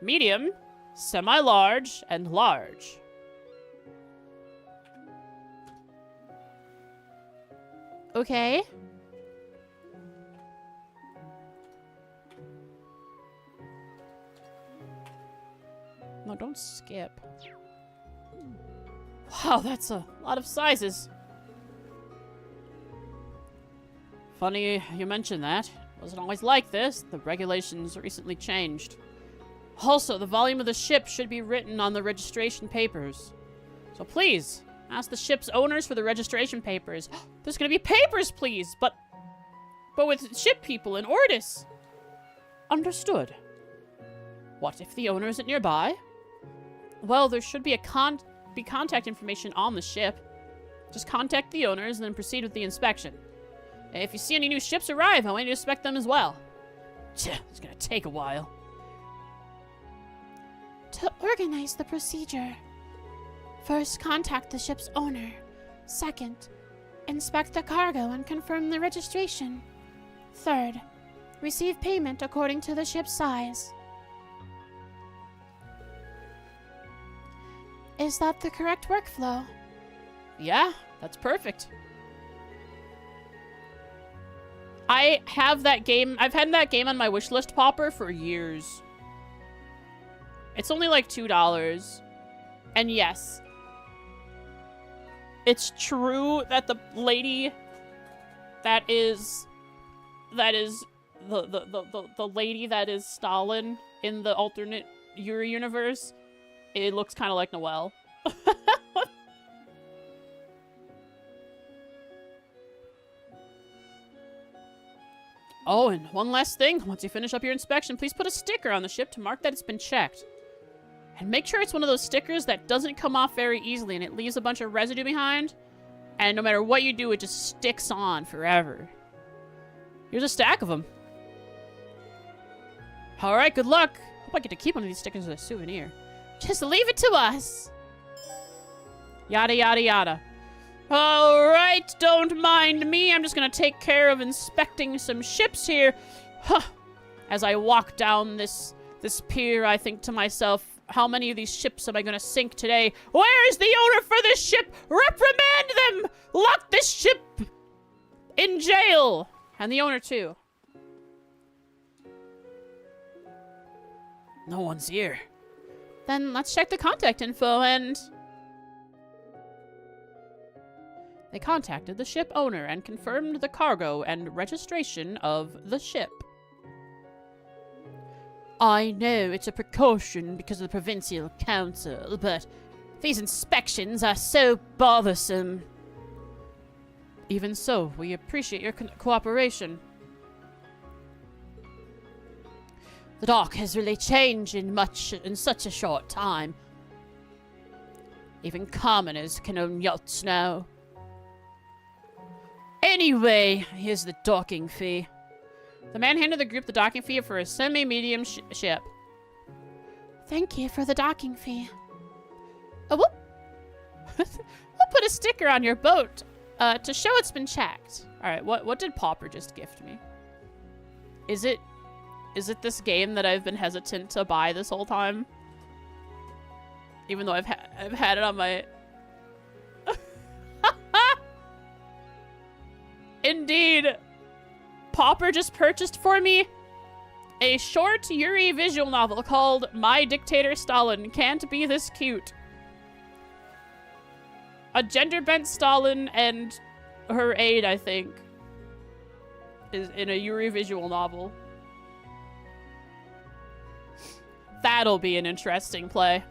medium, semi-large, and large. Okay. No, don't skip. Wow, that's a lot of sizes. Funny you mentioned that. Wasn't always like this. The regulations recently changed. Also, the volume of the ship should be written on the registration papers. So please, ask the ship's owners for the registration papers. There's gonna be papers, please, but with ship people in Ordis. Understood. What if the owner isn't nearby? Well, there should be contact information on the ship. Just contact the owners and then proceed with the inspection. If you see any new ships arrive, I want you to inspect them as well. It's gonna take a while. To organize the procedure, first contact the ship's owner. Second, inspect the cargo and confirm the registration. Third, receive payment according to the ship's size. Is that the correct workflow? Yeah, that's perfect. I have that game. I've had that game on my wishlist popper for years. It's only like $2. And yes, it's true that the lady that is the lady that is Stalin in the alternate Yuri universe, it looks kind of like Noelle. Oh, and one last thing. Once you finish up your inspection, please put a sticker on the ship to mark that it's been checked. And make sure it's one of those stickers that doesn't come off very easily and it leaves a bunch of residue behind. And no matter what you do, it just sticks on forever. Here's a stack of them. Alright, good luck. Hope I get to keep one of these stickers as a souvenir. Just leave it to us. Yada, yada, yada. Alright, don't mind me. I'm just gonna take care of inspecting some ships here. Huh. As I walk down this pier, I think to myself, how many of these ships am I gonna sink today? Where is the owner for this ship? Reprimand them! Lock this ship in jail! And the owner, too. No one's here. Then let's check the contact info and... They contacted the ship owner and confirmed the cargo and registration of the ship. I know it's a precaution because of the Provincial Council, but these inspections are so bothersome. Even so, we appreciate your cooperation. The dock has really changed in such a short time. Even commoners can own yachts now. Anyway, here's the docking fee. The man handed the group the docking fee for a semi-medium ship. Thank you for the docking fee. Oh, we'll put a sticker on your boat to show it's been checked. All right, what did Popper just gift me? Is it this game that I've been hesitant to buy this whole time? Even though I've had it on my... Indeed. Popper just purchased for me a short Yuri visual novel called My Dictator Stalin Can't Be This Cute. A gender-bent Stalin and her aide, I think, is in a Yuri visual novel. That'll be an interesting play.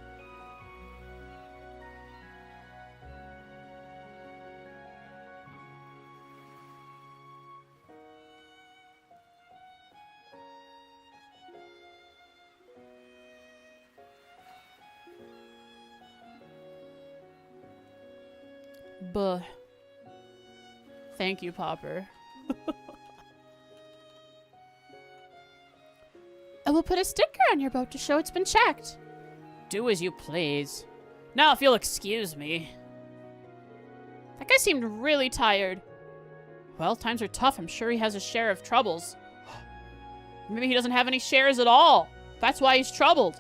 Buh. Thank you, Popper. I will put a sticker on your boat to show it's been checked. Do as you please. Now, if you'll excuse me. That guy seemed really tired. Well, times are tough. I'm sure he has a share of troubles. Maybe he doesn't have any shares at all. That's why he's troubled.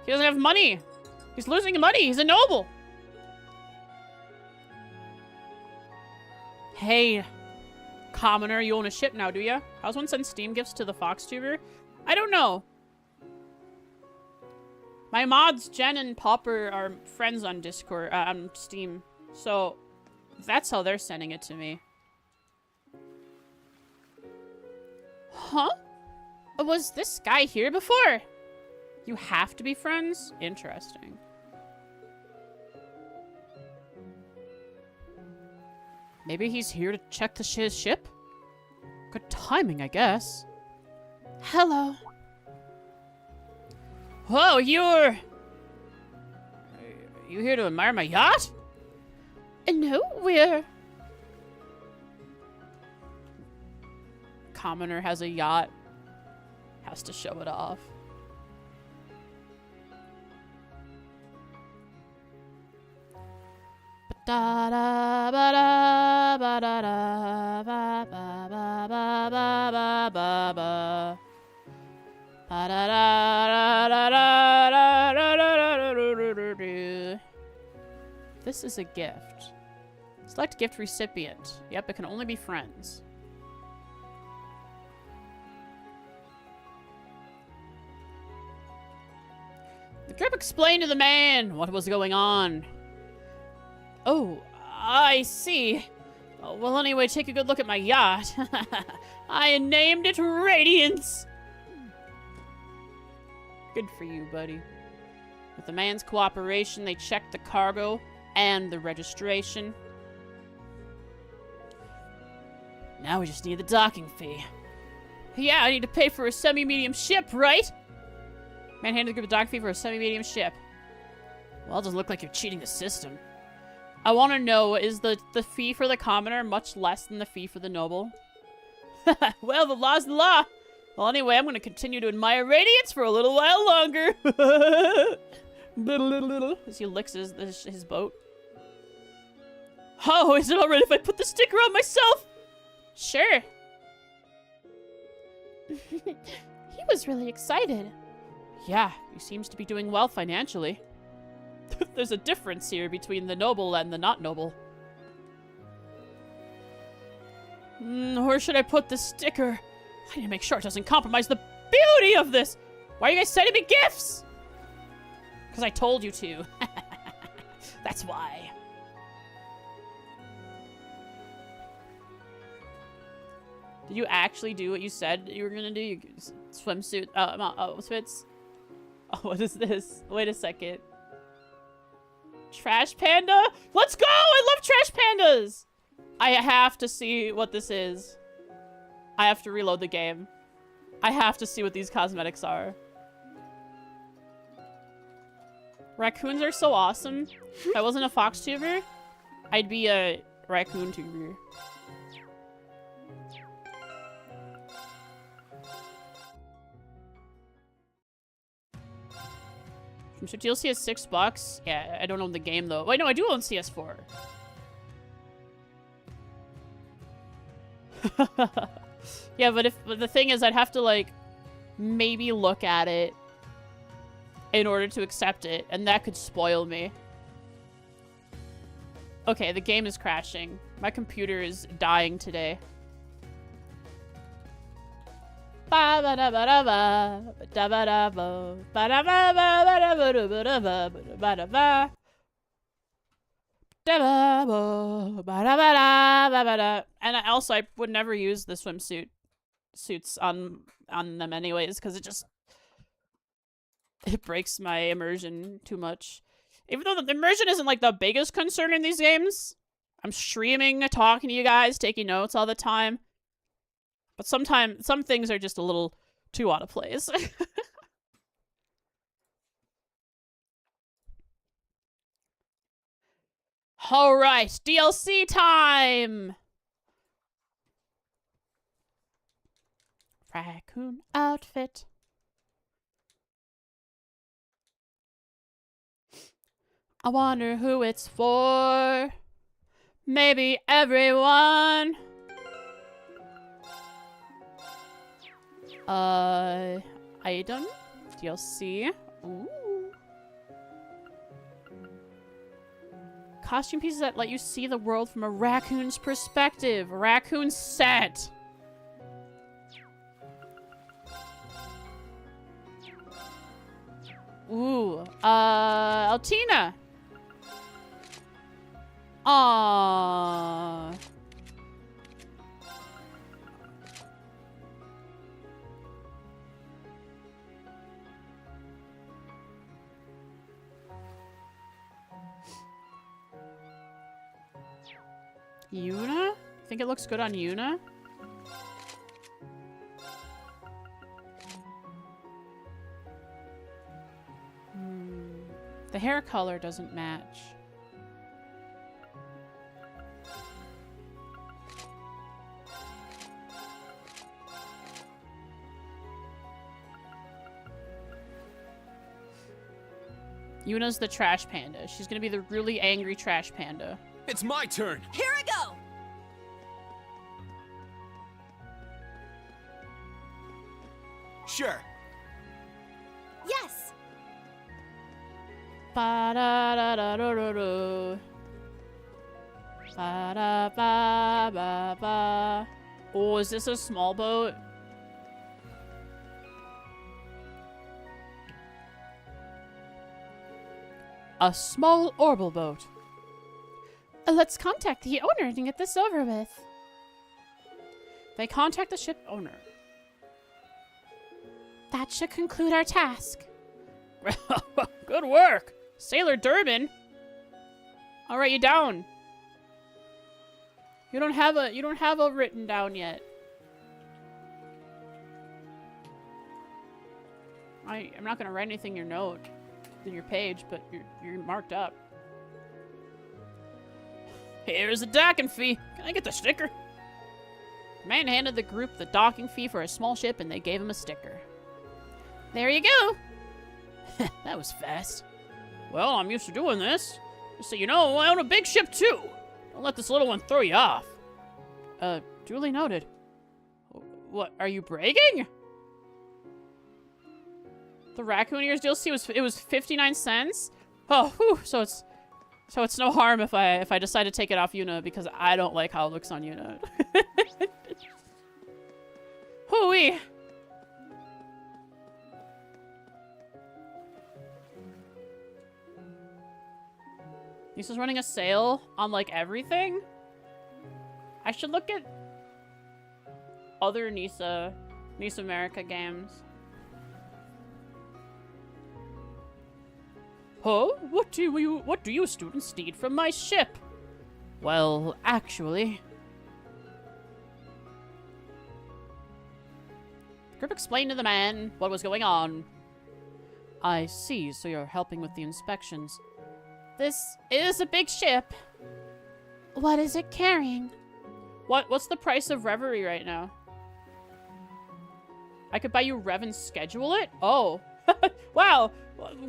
He doesn't have money. He's losing money. He's a noble. Hey, commoner, you own a ship now, do ya? How's one send Steam gifts to the Foxtuber? I don't know. My mods, Jen and Popper, are friends on Discord, on Steam. So, that's how they're sending it to me. Huh? Was this guy here before? You have to be friends? Interesting. Maybe he's here to check his ship? Good timing, I guess. Hello. Whoa, you here to admire my yacht? No, we're... Commoner has a yacht. Has to show it off. Da da ba da ba da da ba ba ba ba ba ba ba ba. Da da da da da da da da. This is a gift. Select gift recipient. Yep, it can only be friends. The group explained to the man what was going on. Oh, I see. Oh, well, anyway, take a good look at my yacht. I named it Radiance. Good for you, buddy. With the man's cooperation, they checked the cargo and the registration. Now we just need the docking fee. Yeah, I need to pay for a semi-medium ship, right? Man handed the group a docking fee for a semi-medium ship. Well, it doesn't look like you're cheating the system. I want to know, is the fee for the commoner much less than the fee for the noble? Well, the law's the law. Well, anyway, I'm going to continue to admire Radiance for a little while longer. As he licks his boat. Oh, is it alright if I put the sticker on myself? Sure. He was really excited. Yeah, he seems to be doing well financially. There's a difference here between the noble and the not noble. Where should I put the sticker? I need to make sure it doesn't compromise the beauty of this. Why are you guys sending me gifts? Because I told you to. That's why. Did you actually do what you said you were gonna do? Your swimsuit, outfits? Oh, what is this? Wait a second. Trash panda? Let's go! I love trash pandas! I have to see what this is. I have to reload the game. I have to see what these cosmetics are. Raccoons are so awesome. If I wasn't a fox tuber, I'd be a raccoon tuber. So DLC is $6. Yeah, I don't own the game though. Wait, no, I do own CS4. Yeah, but the thing is, I'd have to like maybe look at it in order to accept it, and that could spoil me. Okay, the game is crashing. My computer is dying today. And I would never use the suits on them anyways, because it breaks my immersion too much. Even though the immersion isn't like the biggest concern in these games. I'm streaming, talking to you guys, taking notes all the time. But sometimes some things are just a little too out of place. All right, DLC time. Raccoon outfit. I wonder who it's for. Maybe everyone. Item. DLC. Ooh. Costume pieces that let you see the world from a raccoon's perspective. Raccoon set. Ooh. Altina. Aww. Yuna? Think it looks good on Yuna? The hair color doesn't match. Yuna's the trash panda. She's gonna be the really angry trash panda. It's my turn. Here I go. Sure. Yes. Ba-da-da-da-da-da-da. Ba-da-ba-ba-ba. Oh, is this a small boat? A small orbital boat. Let's contact the owner and get this over with. They contact the ship owner. That should conclude our task. Good work, Sailor Durbin. I'll write you down. You don't have a written down yet. I'm not gonna write anything in your note, in your page, but you're marked up. Here's the docking fee. Can I get the sticker? The man handed the group the docking fee for a small ship, and they gave him a sticker. There you go. That was fast. Well, I'm used to doing this. Just so you know, I own a big ship too. Don't let this little one throw you off. Duly noted. What, are you bragging? The Raccooniers DLC was 59 cents? Oh, whew, so it's no harm if I decide to take it off Yuna because I don't like how it looks on Yuna. Hooey! Nisa's running a sale on, like, everything? I should look at other Nisa America games. Huh? What do you students need from my ship? Well, actually... The group explained to the man what was going on. I see, so you're helping with the inspections. This is a big ship. What is it carrying? What's the price of Reverie right now? I could buy you Rev and schedule it? Oh. Wow.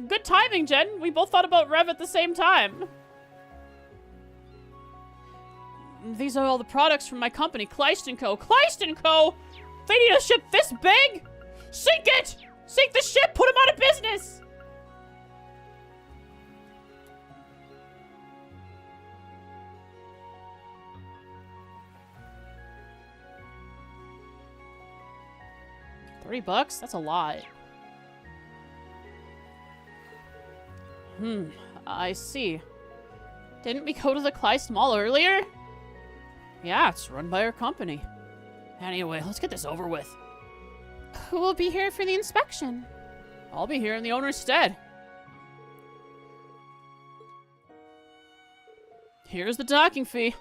Good timing, Jen. We both thought about Rev at the same time. These are all the products from my company, Kleist & Co. Kleist & Co.? They need a ship this big? Sink it! Sink the ship! Put them out of business! $30? That's a lot. I see. Didn't we go to the Kleist Mall earlier? Yeah, it's run by our company. Anyway, let's get this over with. Who will be here for the inspection? I'll be here in the owner's stead. Here's the docking fee.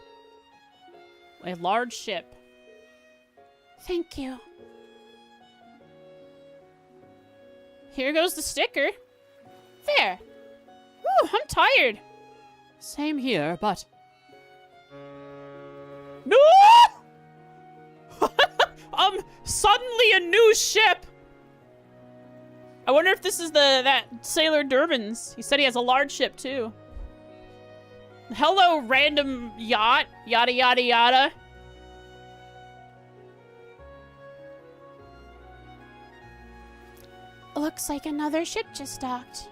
A large ship. Thank you. Here goes the sticker. There. Whew, I'm tired. Same here, but... No! Suddenly a new ship! I wonder if this is that Sailor Durbin's. He said he has a large ship, too. Hello, random yacht. Yada, yada, yada. Looks like another ship just docked.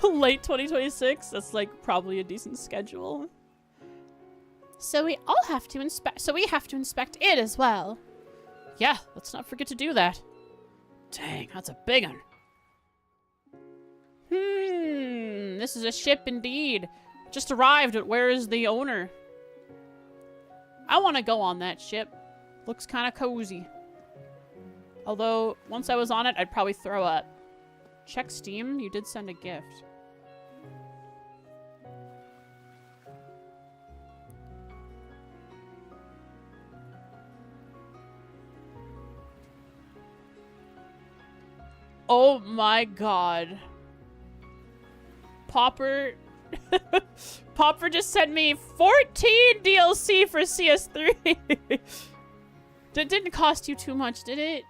Late 2026? That's, like, probably a decent schedule. So we have to inspect it as well. Yeah, let's not forget to do that. Dang, that's a big one. This is a ship indeed. Just arrived, but where is the owner? I want to go on that ship. Looks kind of cozy. Although, once I was on it, I'd probably throw up. Check Steam, you did send a gift. Oh my god. Popper... Popper just sent me 14 DLC for CS3. That didn't cost you too much, did it?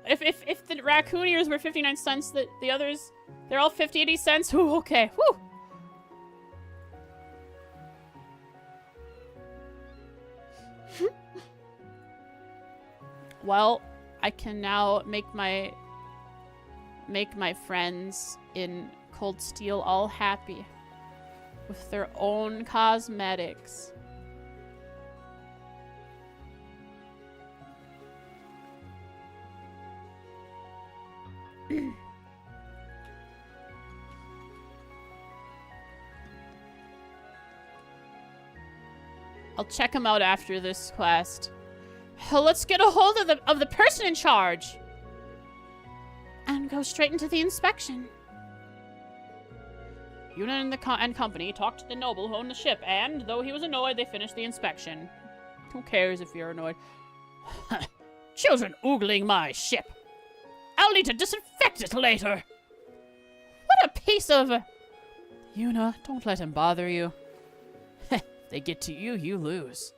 If the Raccooniers were 59 cents, the others, they're all 50, 80 cents. Ooh, okay. Whew. Well, I can now make my friends in Cold Steel all happy with their own cosmetics. I'll check him out after this quest. Let's get a hold of the person in charge. And go straight into the inspection. Yuna and company talked to the noble who owned the ship, and, though he was annoyed, they finished the inspection. Who cares if you're annoyed? Children oogling my ship. I'll need to disinfect it later. What a piece of... Yuna, don't let him bother you. If they get to you, you lose.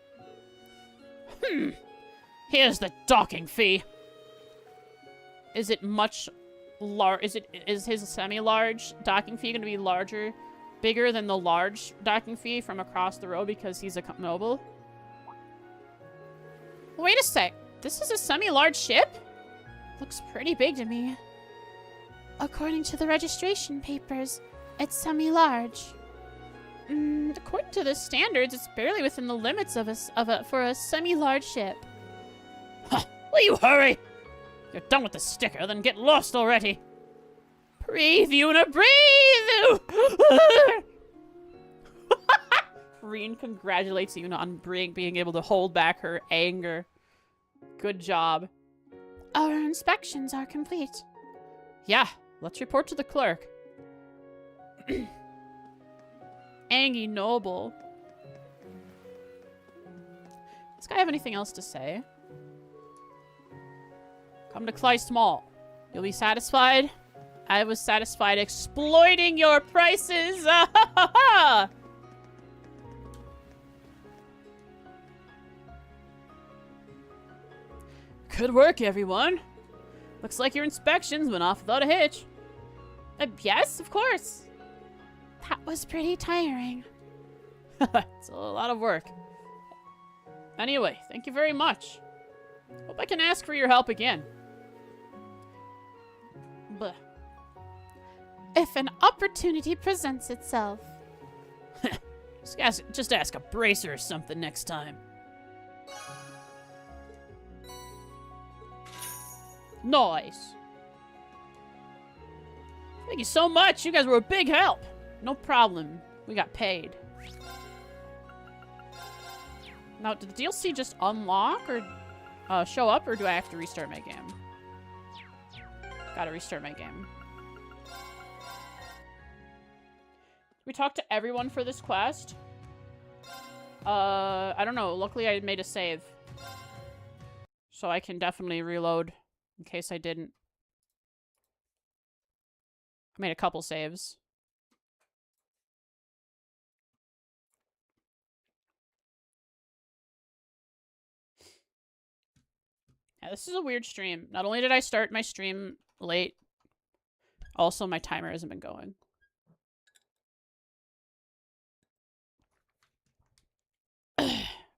Here's the docking fee. Is it much large? Is his semi-large docking fee going to be bigger than the large docking fee from across the road because he's a noble? Wait a sec. This is a semi-large ship? Looks pretty big to me. According to the registration papers, it's semi-large. According to the standards, it's barely within the limits for a semi-large ship. Will you hurry? You're done with the sticker, then get lost already. Breathe, Yuna, breathe! Reen congratulates Yuna on being able to hold back her anger. Good job. Our inspections are complete. Yeah, let's report to the clerk. Angie Noble. Does this guy have anything else to say? Come to Cly Small. You'll be satisfied? I was satisfied exploiting your prices! Good work, everyone. Looks like your inspections went off without a hitch. Yes, of course. That was pretty tiring. It's a lot of work. Anyway, thank you very much. Hope I can ask for your help again. But if an opportunity presents itself. just ask a bracer or something next time. Nice. Thank you so much. You guys were a big help. No problem. We got paid. Now, did the DLC just unlock or show up, or do I have to restart my game? Gotta restart my game. We talked to everyone for this quest. I don't know. Luckily, I made a save. So I can definitely reload in case I didn't. I made a couple saves. Yeah, this is a weird stream. Not only did I start my stream late, also my timer hasn't been going.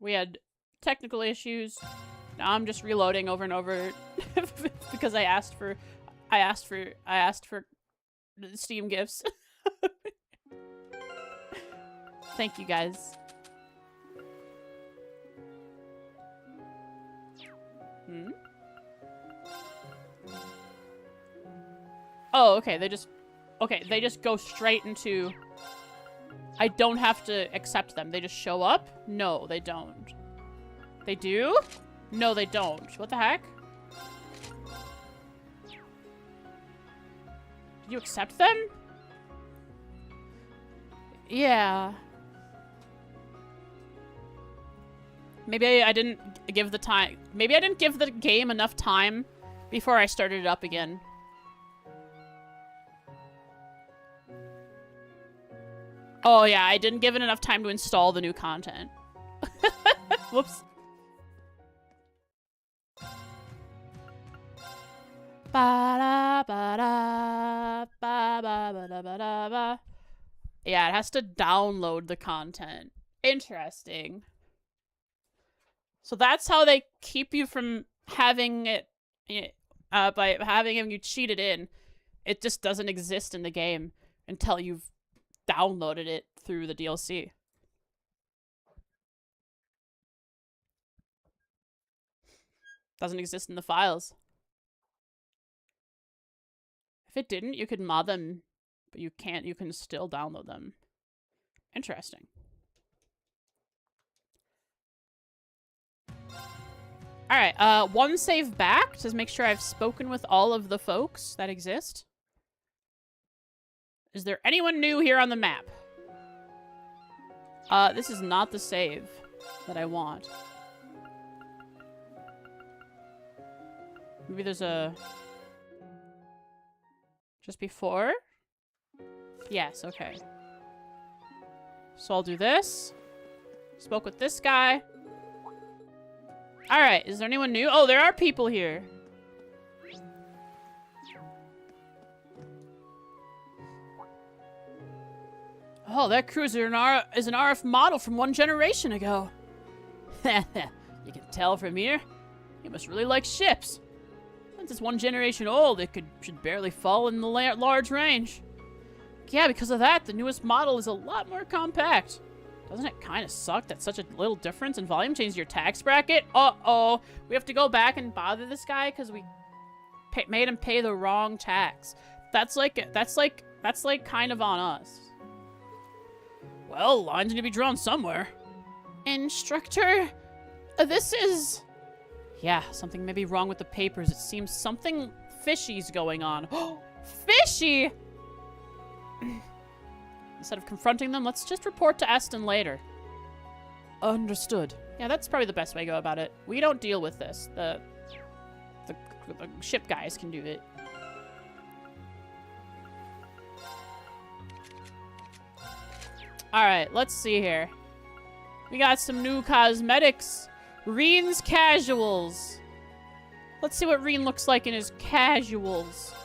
We had technical issues. Now I'm just reloading over and over because I asked for Steam gifts. Thank you guys. Oh, okay, they just go straight into... I don't have to accept them. They just show up? No, they don't. They do? No, they don't. What the heck? Did you accept them? Yeah. Maybe I didn't give the time. Maybe I didn't give the game enough time before I started it up again. Oh yeah, I didn't give it enough time to install the new content. Whoops. Yeah, it has to download the content. Interesting. So that's how they keep you from having it, by having you cheat it in. It just doesn't exist in the game until you've downloaded it through the DLC. Doesn't exist in the files. If it didn't, you could mod them, but you can't. You can still download them. Interesting. Alright, one save back to make sure I've spoken with all of the folks that exist. Is there anyone new here on the map? This is not the save that I want. Maybe there's a... Just before? Yes, okay. So I'll do this. Spoke with this guy. Alright, is there anyone new? Oh, there are people here. Oh, that cruiser is an RF model from 1 generation ago. You can tell from here. You must really like ships. Since it's 1 generation old, it should barely fall in the large range. Yeah, because of that, the newest model is a lot more compact. Doesn't it kind of suck that such a little difference in volume changed your tax bracket? Uh-oh. We have to go back and bother this guy because we made him pay the wrong tax. That's like kind of on us. Well, lines need to be drawn somewhere. Instructor, this is... Yeah, something may be wrong with the papers. It seems something fishy's going on. Fishy! Instead of confronting them, let's just report to Aston later. Understood. Yeah, that's probably the best way to go about it. We don't deal with this. The ship guys can do it. Alright, let's see here. We got some new cosmetics. Reen's casuals. Let's see what Reen looks like in his casuals.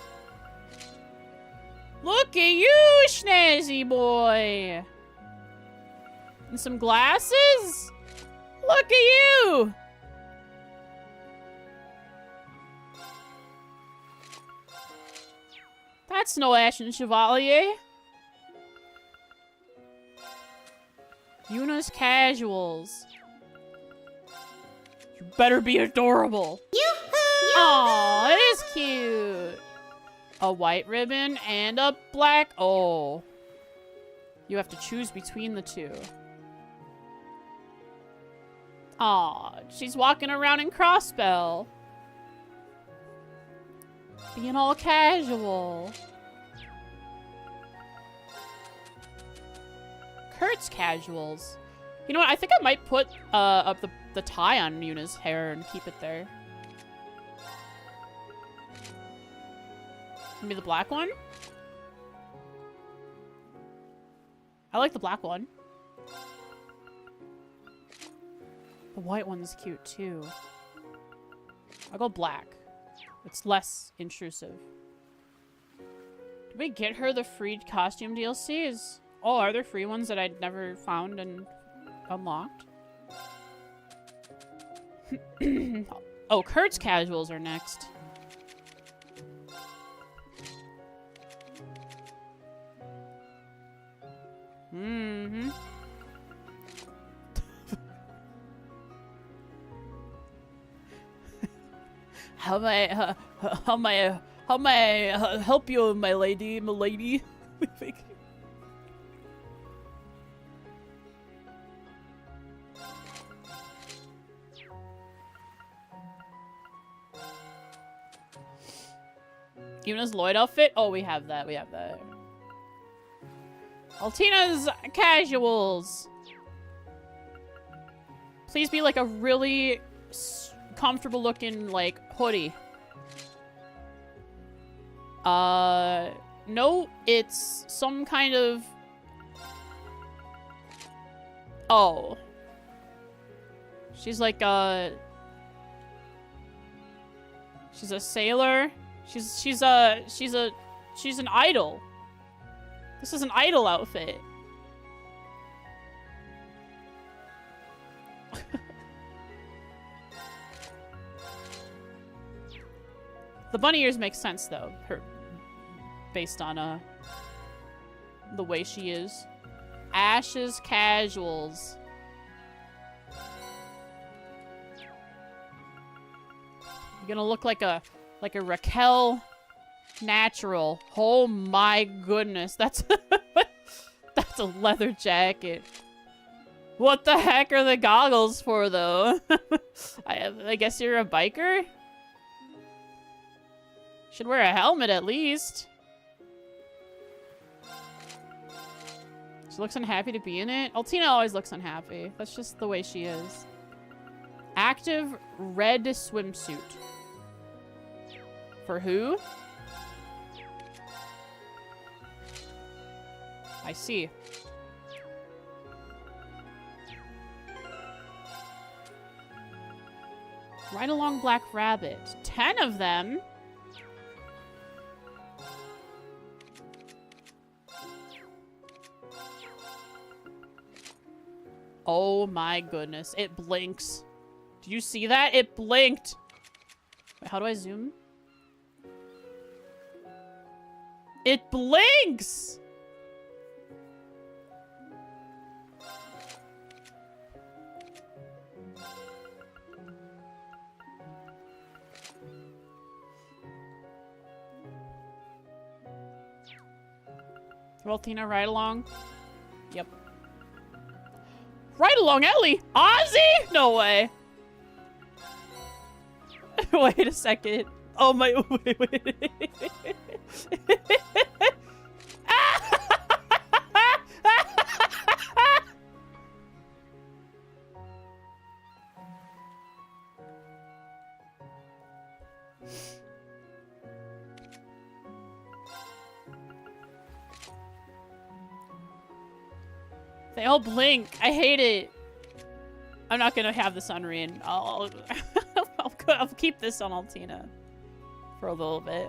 Look at you, snazzy boy. And some glasses? Look at you. That's no Ashen Chevalier. Yuna's casuals. You better be adorable. Aw, it is cute. A white ribbon and a black. Oh. You have to choose between the two. Aw, she's walking around in crossbell. Being all casual. Kurt's casuals. You know what? I think I might put up the tie on Yuna's hair and keep it there. Maybe the black one? I like the black one. The white one's cute too. I'll go black. It's less intrusive. Did we get her the free costume DLCs? Oh, are there free ones that I'd never found and unlocked? Oh, Kurt's casuals are next. Mm-hmm. How may I help you, my lady, milady? Yuna's Lloyd outfit? Oh, we have that. We have that. Altina's casuals. Please be like a really comfortable looking like hoodie. No, it's some kind of... Oh. She's like she's a sailor. She's an idol. This is an idol outfit. The bunny ears make sense though, based on the way she is. Ash's casuals. You're gonna look like a Raquel natural. Oh my goodness. That's that's a leather jacket. What the heck are the goggles for, though? I guess you're a biker? Should wear a helmet at least. She looks unhappy to be in it. Altina always looks unhappy. That's just the way she is. Active red swimsuit. For who? I see. Ride along Black Rabbit. 10 of them? Oh my goodness. It blinks. Do you see that? It blinked. Wait, how do I zoom? It blinks! Well, Tina, ride along. Yep. Ride along, Ellie! Ozzy? No way. Wait a second. Oh my, wait. They all blink. I hate it. I'm not gonna have this on Rien. I'll keep this on Altina for a little bit.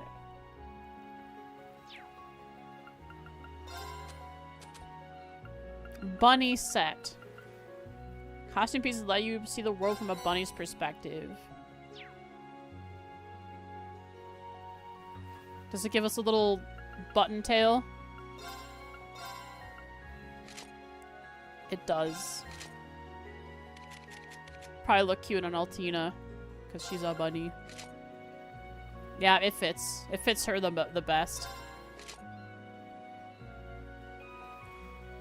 Bunny set. Costume pieces let you see the world from a bunny's perspective. Does it give us a little button tail? It does. Probably look cute on Altina, because she's a bunny. Yeah, it fits. It fits her the best.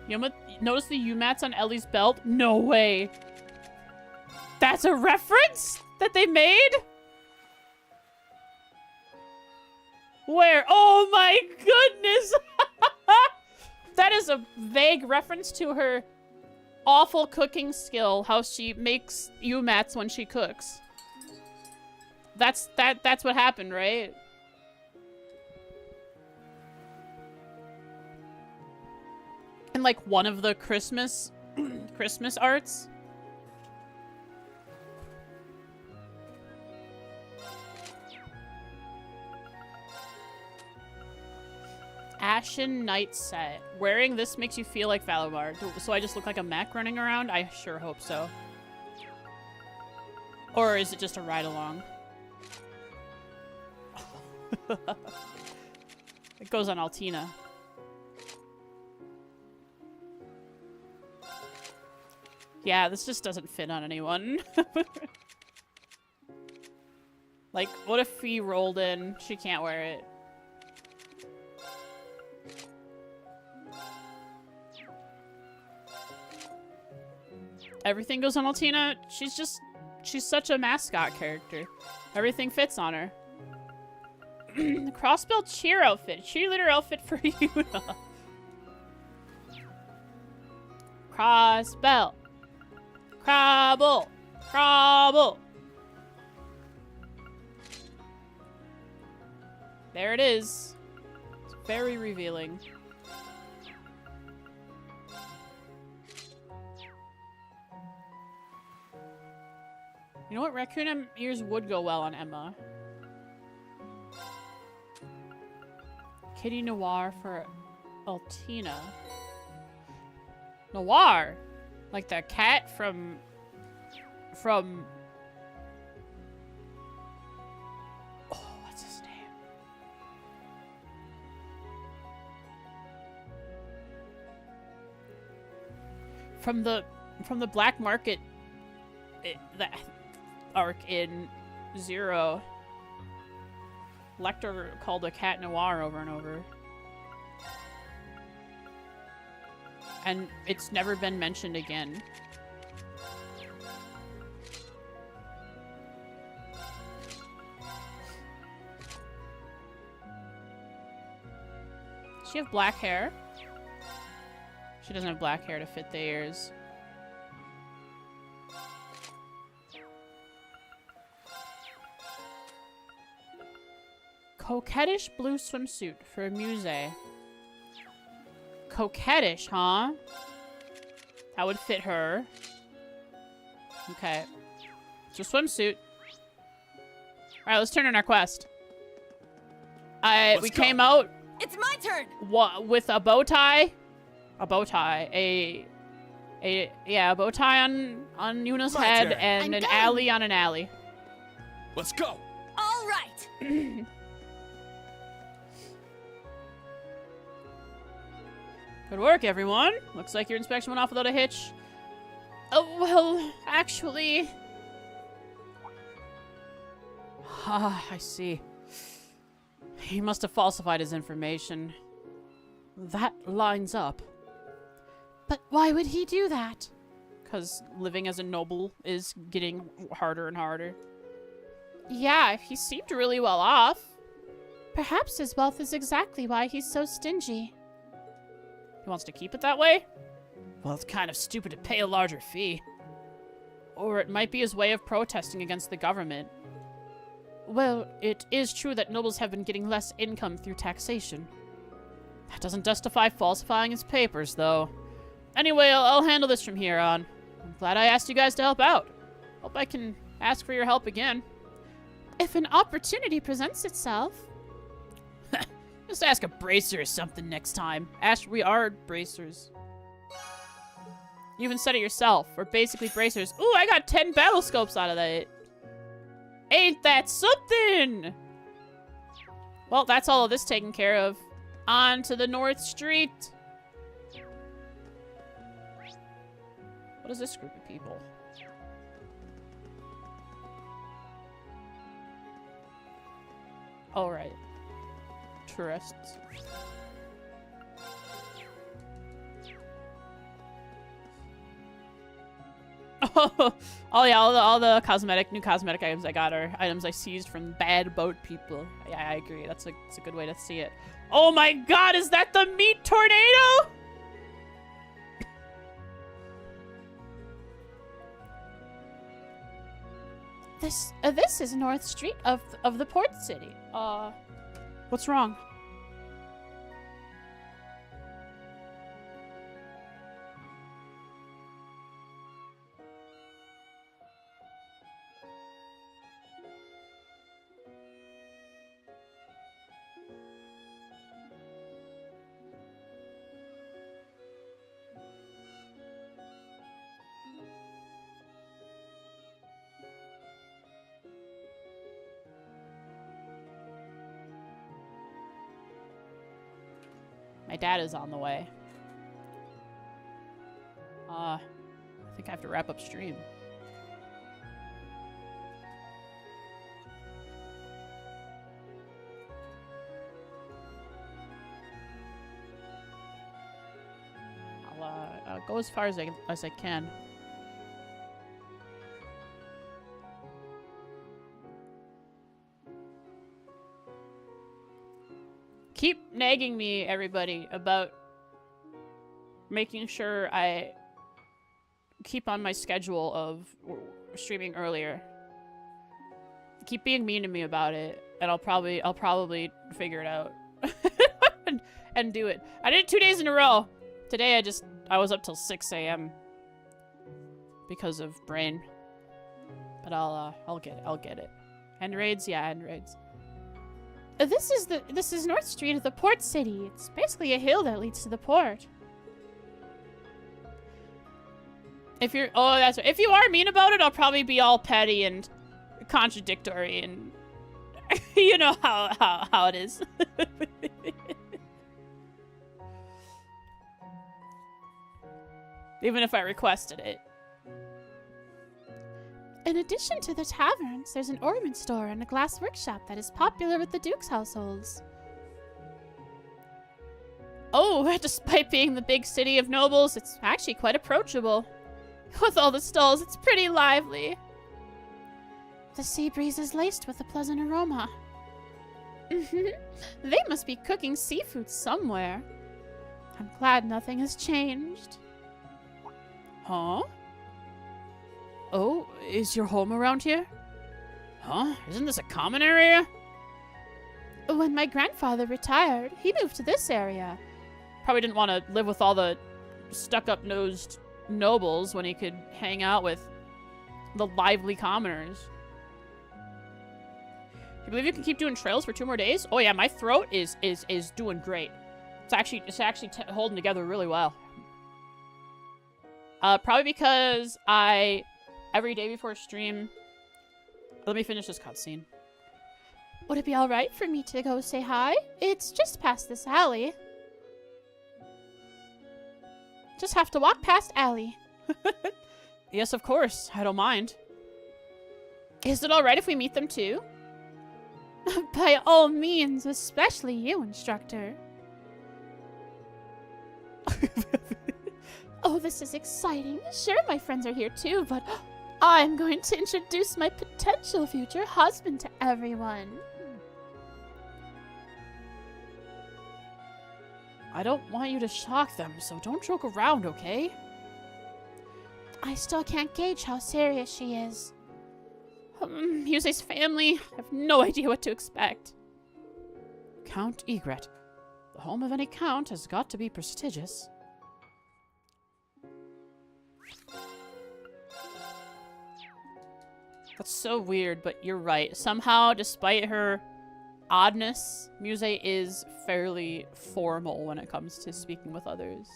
You notice the U-mats on Ellie's belt? No way. That's a reference that they made? Where? Oh my goodness! That is a vague reference to her awful cooking skill, how she makes U-mats when she cooks. That's what happened, right? And like one of the Christmas arts. Ashen Night set. Wearing this makes you feel like Valimar. So I just look like a mech running around? I sure hope so. Or is it just a ride-along? It goes on Altina. Yeah, this just doesn't fit on anyone. Like, what if Fee rolled in? She can't wear it. Everything goes on Altina. She's such a mascot character. Everything fits on her. The crossbelt cheer outfit. Cheerleader outfit for Yuna. Crossbelt. Crabble. Crabble. There it is. It's very revealing. You know what? Raccoon ears would go well on Emma. Kitty Noir for Altina. Noir? Like the cat from... Oh, what's his name? From the black market... that arc in Zero. Lecter called a cat noir over and over. And it's never been mentioned again. Does she have black hair? She doesn't have black hair to fit the ears. Coquettish blue swimsuit for a musée. Coquettish, huh? That would fit her. Okay. It's a swimsuit. Alright, let's turn in our quest. We came out It's my turn. with a bow tie. A bow tie. A bow tie on Yuna's My head turn. and I'm an done. alley on an alley. Let's go. All right. Good work, everyone. Looks like your inspection went off without a hitch. Oh, well, actually... Ah, I see. He must have falsified his information. That lines up. But why would he do that? Because living as a noble is getting harder and harder. Yeah, he seemed really well off. Perhaps his wealth is exactly why he's so stingy. He wants to keep it that way? Well, it's kind of stupid to pay a larger fee. Or it might be his way of protesting against the government. Well, it is true that nobles have been getting less income through taxation. That doesn't justify falsifying his papers, though. Anyway, I'll handle this from here on. I'm glad I asked you guys to help out. Hope I can ask for your help again. If an opportunity presents itself. Just ask a bracer or something next time. Ash, we are bracers. You even said it yourself. We're basically bracers. Ooh, I got 10 battle scopes out of that. Ain't that something? Well, that's all of this taken care of. On to the North Street. What is this group of people? All right. Tourists. Oh yeah, all the new cosmetic items I got are items I seized from bad boat people. Yeah, I agree. That's a good way to see it. Oh my god, is that the meat tornado? This is North Street of the port city. What's wrong? My dad is on the way. I think I have to wrap up stream. I'll go as far as I can. Keep nagging me, everybody, about making sure I keep on my schedule of streaming earlier. Keep being mean to me about it, and I'll probably figure it out and do it. I did it 2 days in a row. Today I was up till 6 a.m. because of brain. But I'll get it. End raids, yeah, end raids. This is North Street of the port city. It's basically a hill that leads to the port. If you're that's right. If you are mean about it, I'll probably be all petty and contradictory and you know how it is. Even if I requested it. In addition to the taverns, there's an ornament store and a glass workshop that is popular with the Duke's households. Oh, despite being the big city of nobles, it's actually quite approachable. With all the stalls, it's pretty lively. The sea breeze is laced with a pleasant aroma. They must be cooking seafood somewhere. I'm glad nothing has changed. Huh? Oh, is your home around here? Huh? Isn't this a common area? When my grandfather retired, he moved to this area. Probably didn't want to live with all the stuck-up-nosed nobles when he could hang out with the lively commoners. You believe you can keep doing trails for 2 more days? Oh yeah, my throat is doing great. It's actually holding together really well. Probably because every day before stream. Let me finish this cutscene. Would it be alright for me to go say hi? It's just past this alley. Just have to walk past alley. Yes, of course. I don't mind. Is it alright if we meet them too? By all means, especially you, instructor. Oh, this is exciting. Sure, my friends are here too, but I'm going to introduce my potential future husband to everyone. I don't want you to shock them, so don't joke around, okay? I still can't gauge how serious she is. Yuse's family, I have no idea what to expect. Count Egret. The home of any count has got to be prestigious. That's so weird, but you're right. Somehow, despite her oddness, Muse is fairly formal when it comes to speaking with others.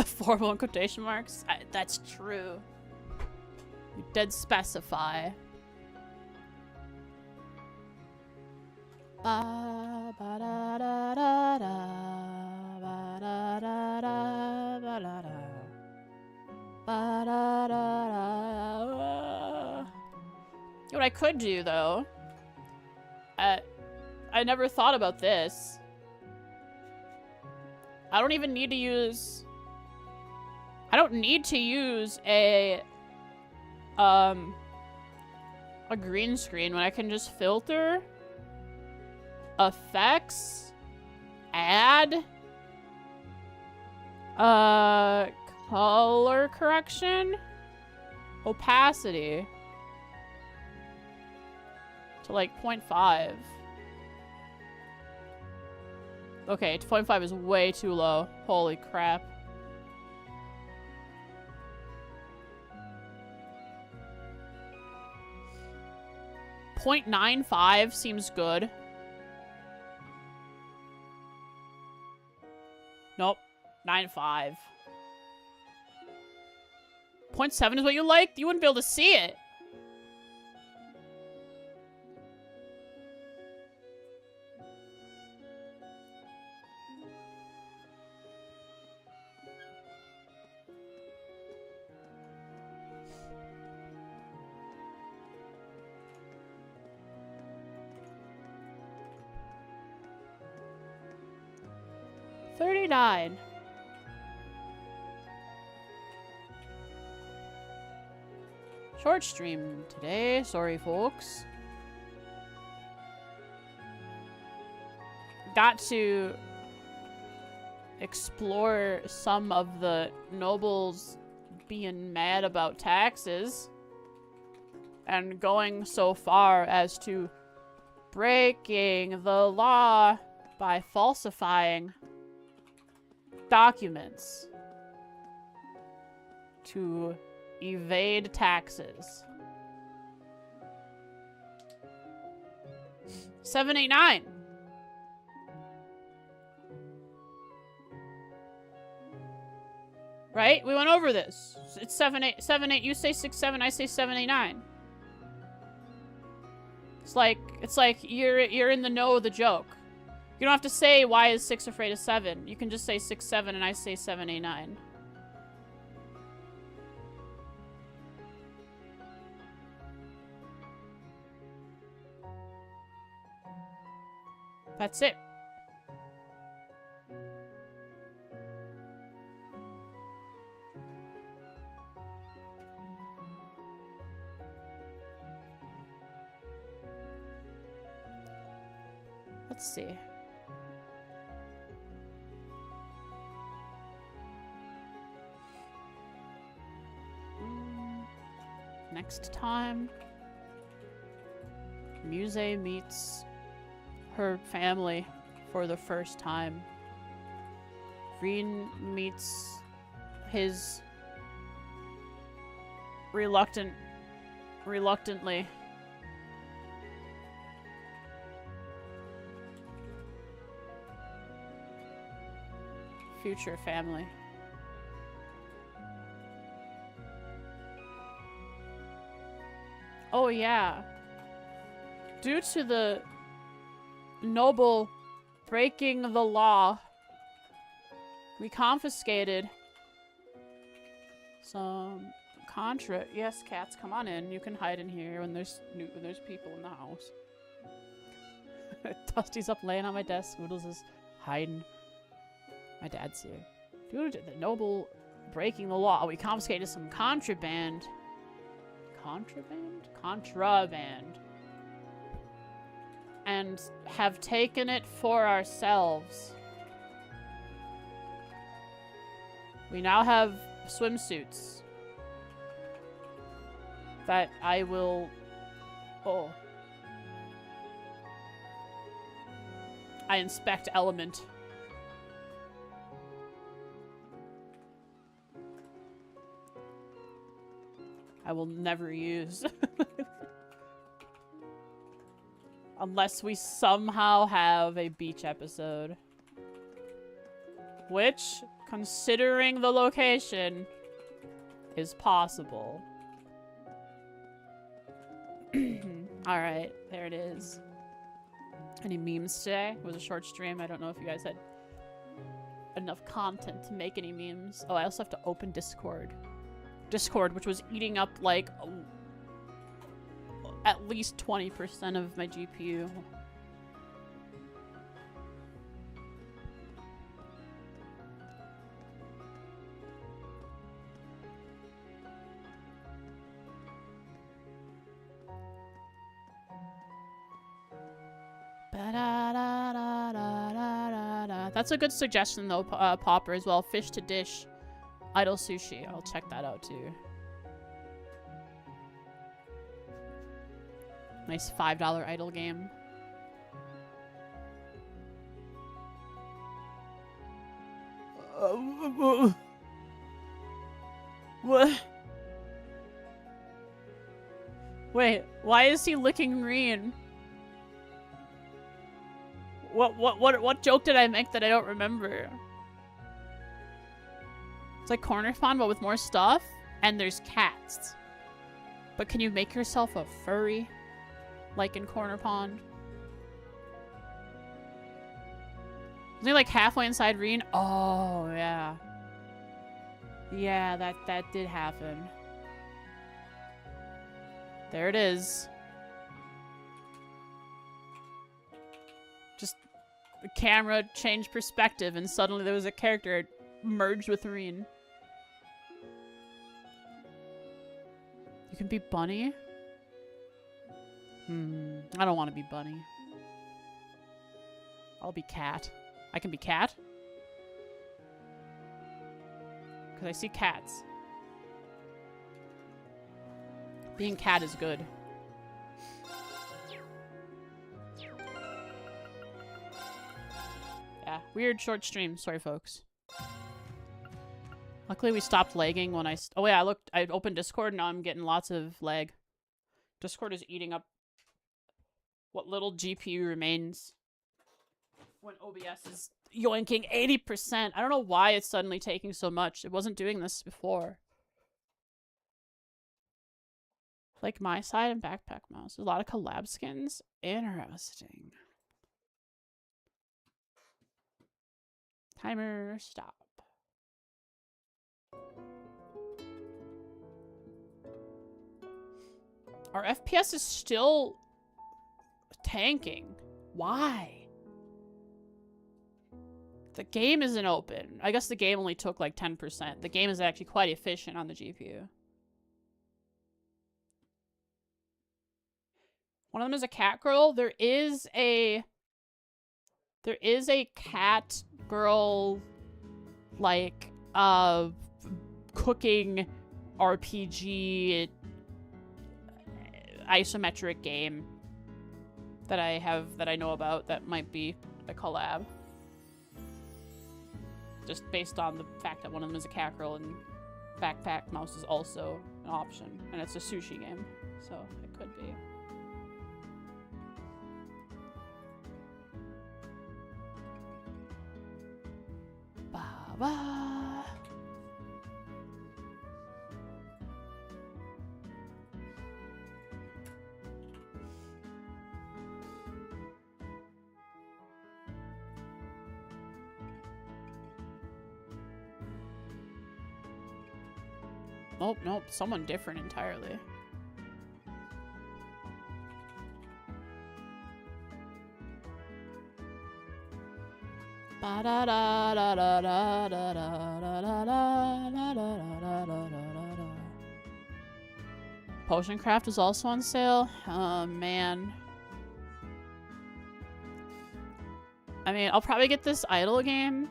Formal in quotation marks? That's true. You did specify. Ba ba da da da da ba da da da ba da da ba da da da. What I could do though, I never thought about this. I don't even need to use. I don't need to use a green screen when I can just filter, effects, add, color correction, opacity to like 0.5. Okay, 0.5 is way too low. Holy crap. .95 seems good. Nope. 9.5. 0.7 is what you like? You wouldn't be able to see it. $39. Short stream today. Sorry, folks. Got to explore some of the nobles being mad about taxes and going so far as to breaking the law by falsifying documents to evade taxes. 789. Right? We went over this. It's 7, 8, 7, 8. You say 6, 7. I say 7, 8, 9. It's like you're in the know of the joke. You don't have to say why is 6 afraid of 7. You can just say 6, 7, and I say 7, 8, 9. That's it. Let's see. Next time, Muse meets her family for the first time. Reen meets his reluctantly future family. Oh yeah. Due to the noble breaking the law, we confiscated some contra. Yes, cats, come on in. You can hide in here when there's people in the house. Dusty's up laying on my desk. Oodles is hiding. My dad's here. Due to the noble breaking the law, we confiscated some contraband. Contraband. And have taken it for ourselves. We now have swimsuits that I will... Oh. I inspect element. I will never use. Unless we somehow have a beach episode. Which, considering the location, is possible. Alright, there it is. Any memes today? It was a short stream. I don't know if you guys had enough content to make any memes. Oh, I also have to open Discord. Discord, which was eating up like at least 20% of my GPU. That's a good suggestion though, Popper, as well. Fish to dish. Idle sushi. I'll check that out too. Nice $5 idle game. What? Wait, why is he licking Reen? What joke did I make that I don't remember? It's like Corner Pond, but with more stuff. And there's cats. But can you make yourself a furry? Like in Corner Pond? Isn't he like halfway inside Reen? Oh, yeah. Yeah, that did happen. There it is. Just the camera changed perspective and suddenly there was a character merged with Reen. You can be Bunny? I don't want to be Bunny. I'll be Cat. I can be Cat? Because I see cats. Being Cat is good. Yeah, weird short stream. Sorry, folks. Luckily, we stopped lagging when oh, yeah, I opened Discord, and now I'm getting lots of lag. Discord is eating up what little GPU remains when OBS yoinking 80%. I don't know why it's suddenly taking so much. It wasn't doing this before. Like my side and backpack mouse. There's a lot of collab skins. Interesting. Timer stop. Our FPS is still tanking. Why? The game isn't open. I guess the game only took like 10%. The game is actually quite efficient on the GPU. One of them is a cat girl. There is a cat girl like cooking RPG isometric game that I know about that might be a collab. Just based on the fact that one of them is a cat girl and backpack mouse is also an option. And it's a sushi game, so it could be. Ba-ba. Nope, someone different entirely. Potion Craft is also on sale. Oh man. I mean, I'll probably get this idle game.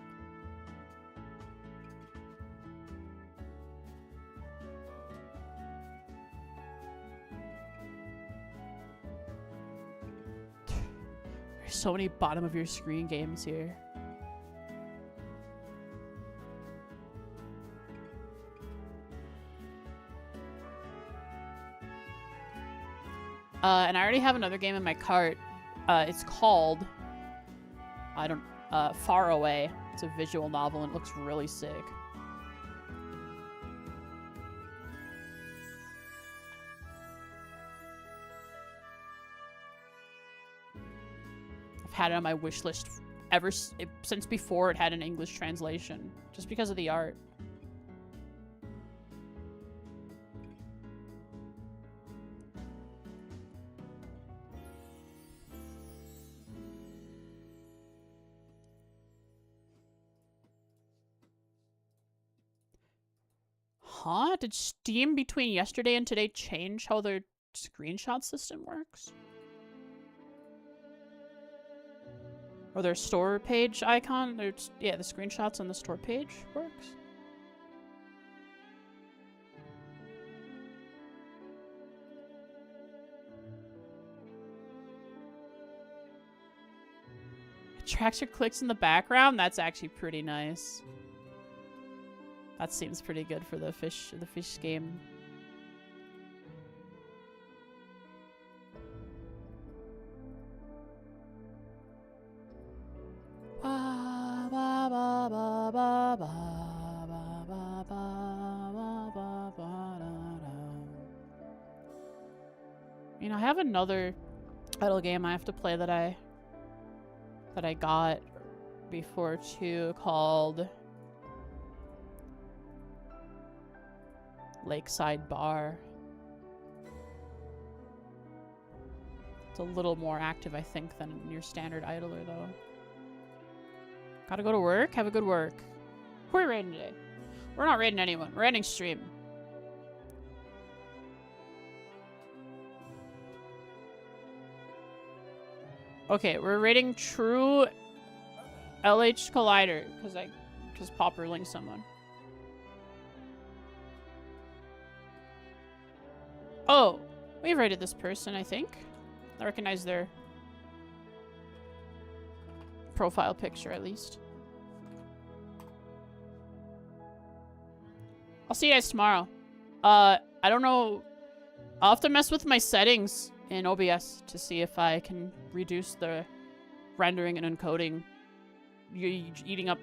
There's so many bottom of your screen games here. And I already have another game in my cart. It's called, Far Away. It's a visual novel and it looks really sick. I've had it on my wish list since before it had an English translation, just because of the art. Huh? Did Steam between yesterday and today change how their screenshot system works? Or their store page icon? Yeah, the screenshots on the store page works? It tracks your clicks in the background? That's actually pretty nice. That seems pretty good for the fish game. You know, I have another idle game I have to play that I got before too, called Lakeside Bar. It's a little more active, I think, than your standard idler, though. Gotta go to work? Have a good work. Who are we raiding today? We're not raiding anyone. We're ending stream. Okay, we're raiding True LH Collider, because Popper linked someone. Oh, we've rated this person, I think. I recognize their profile picture, at least. I'll see you guys tomorrow. I don't know. I'll have to mess with my settings in OBS to see if I can reduce the rendering and encoding you're eating up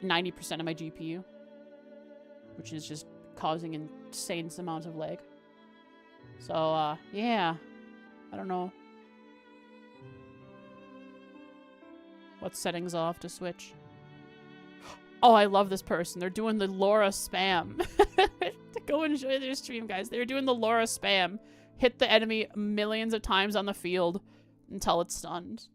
90% of my GPU. Which is just causing insane amounts of lag. So, yeah. I don't know. What settings off to switch? Oh, I love this person. They're doing the Laura spam. Go enjoy their stream, guys. They're doing the Laura spam. Hit the enemy millions of times on the field until it's stunned.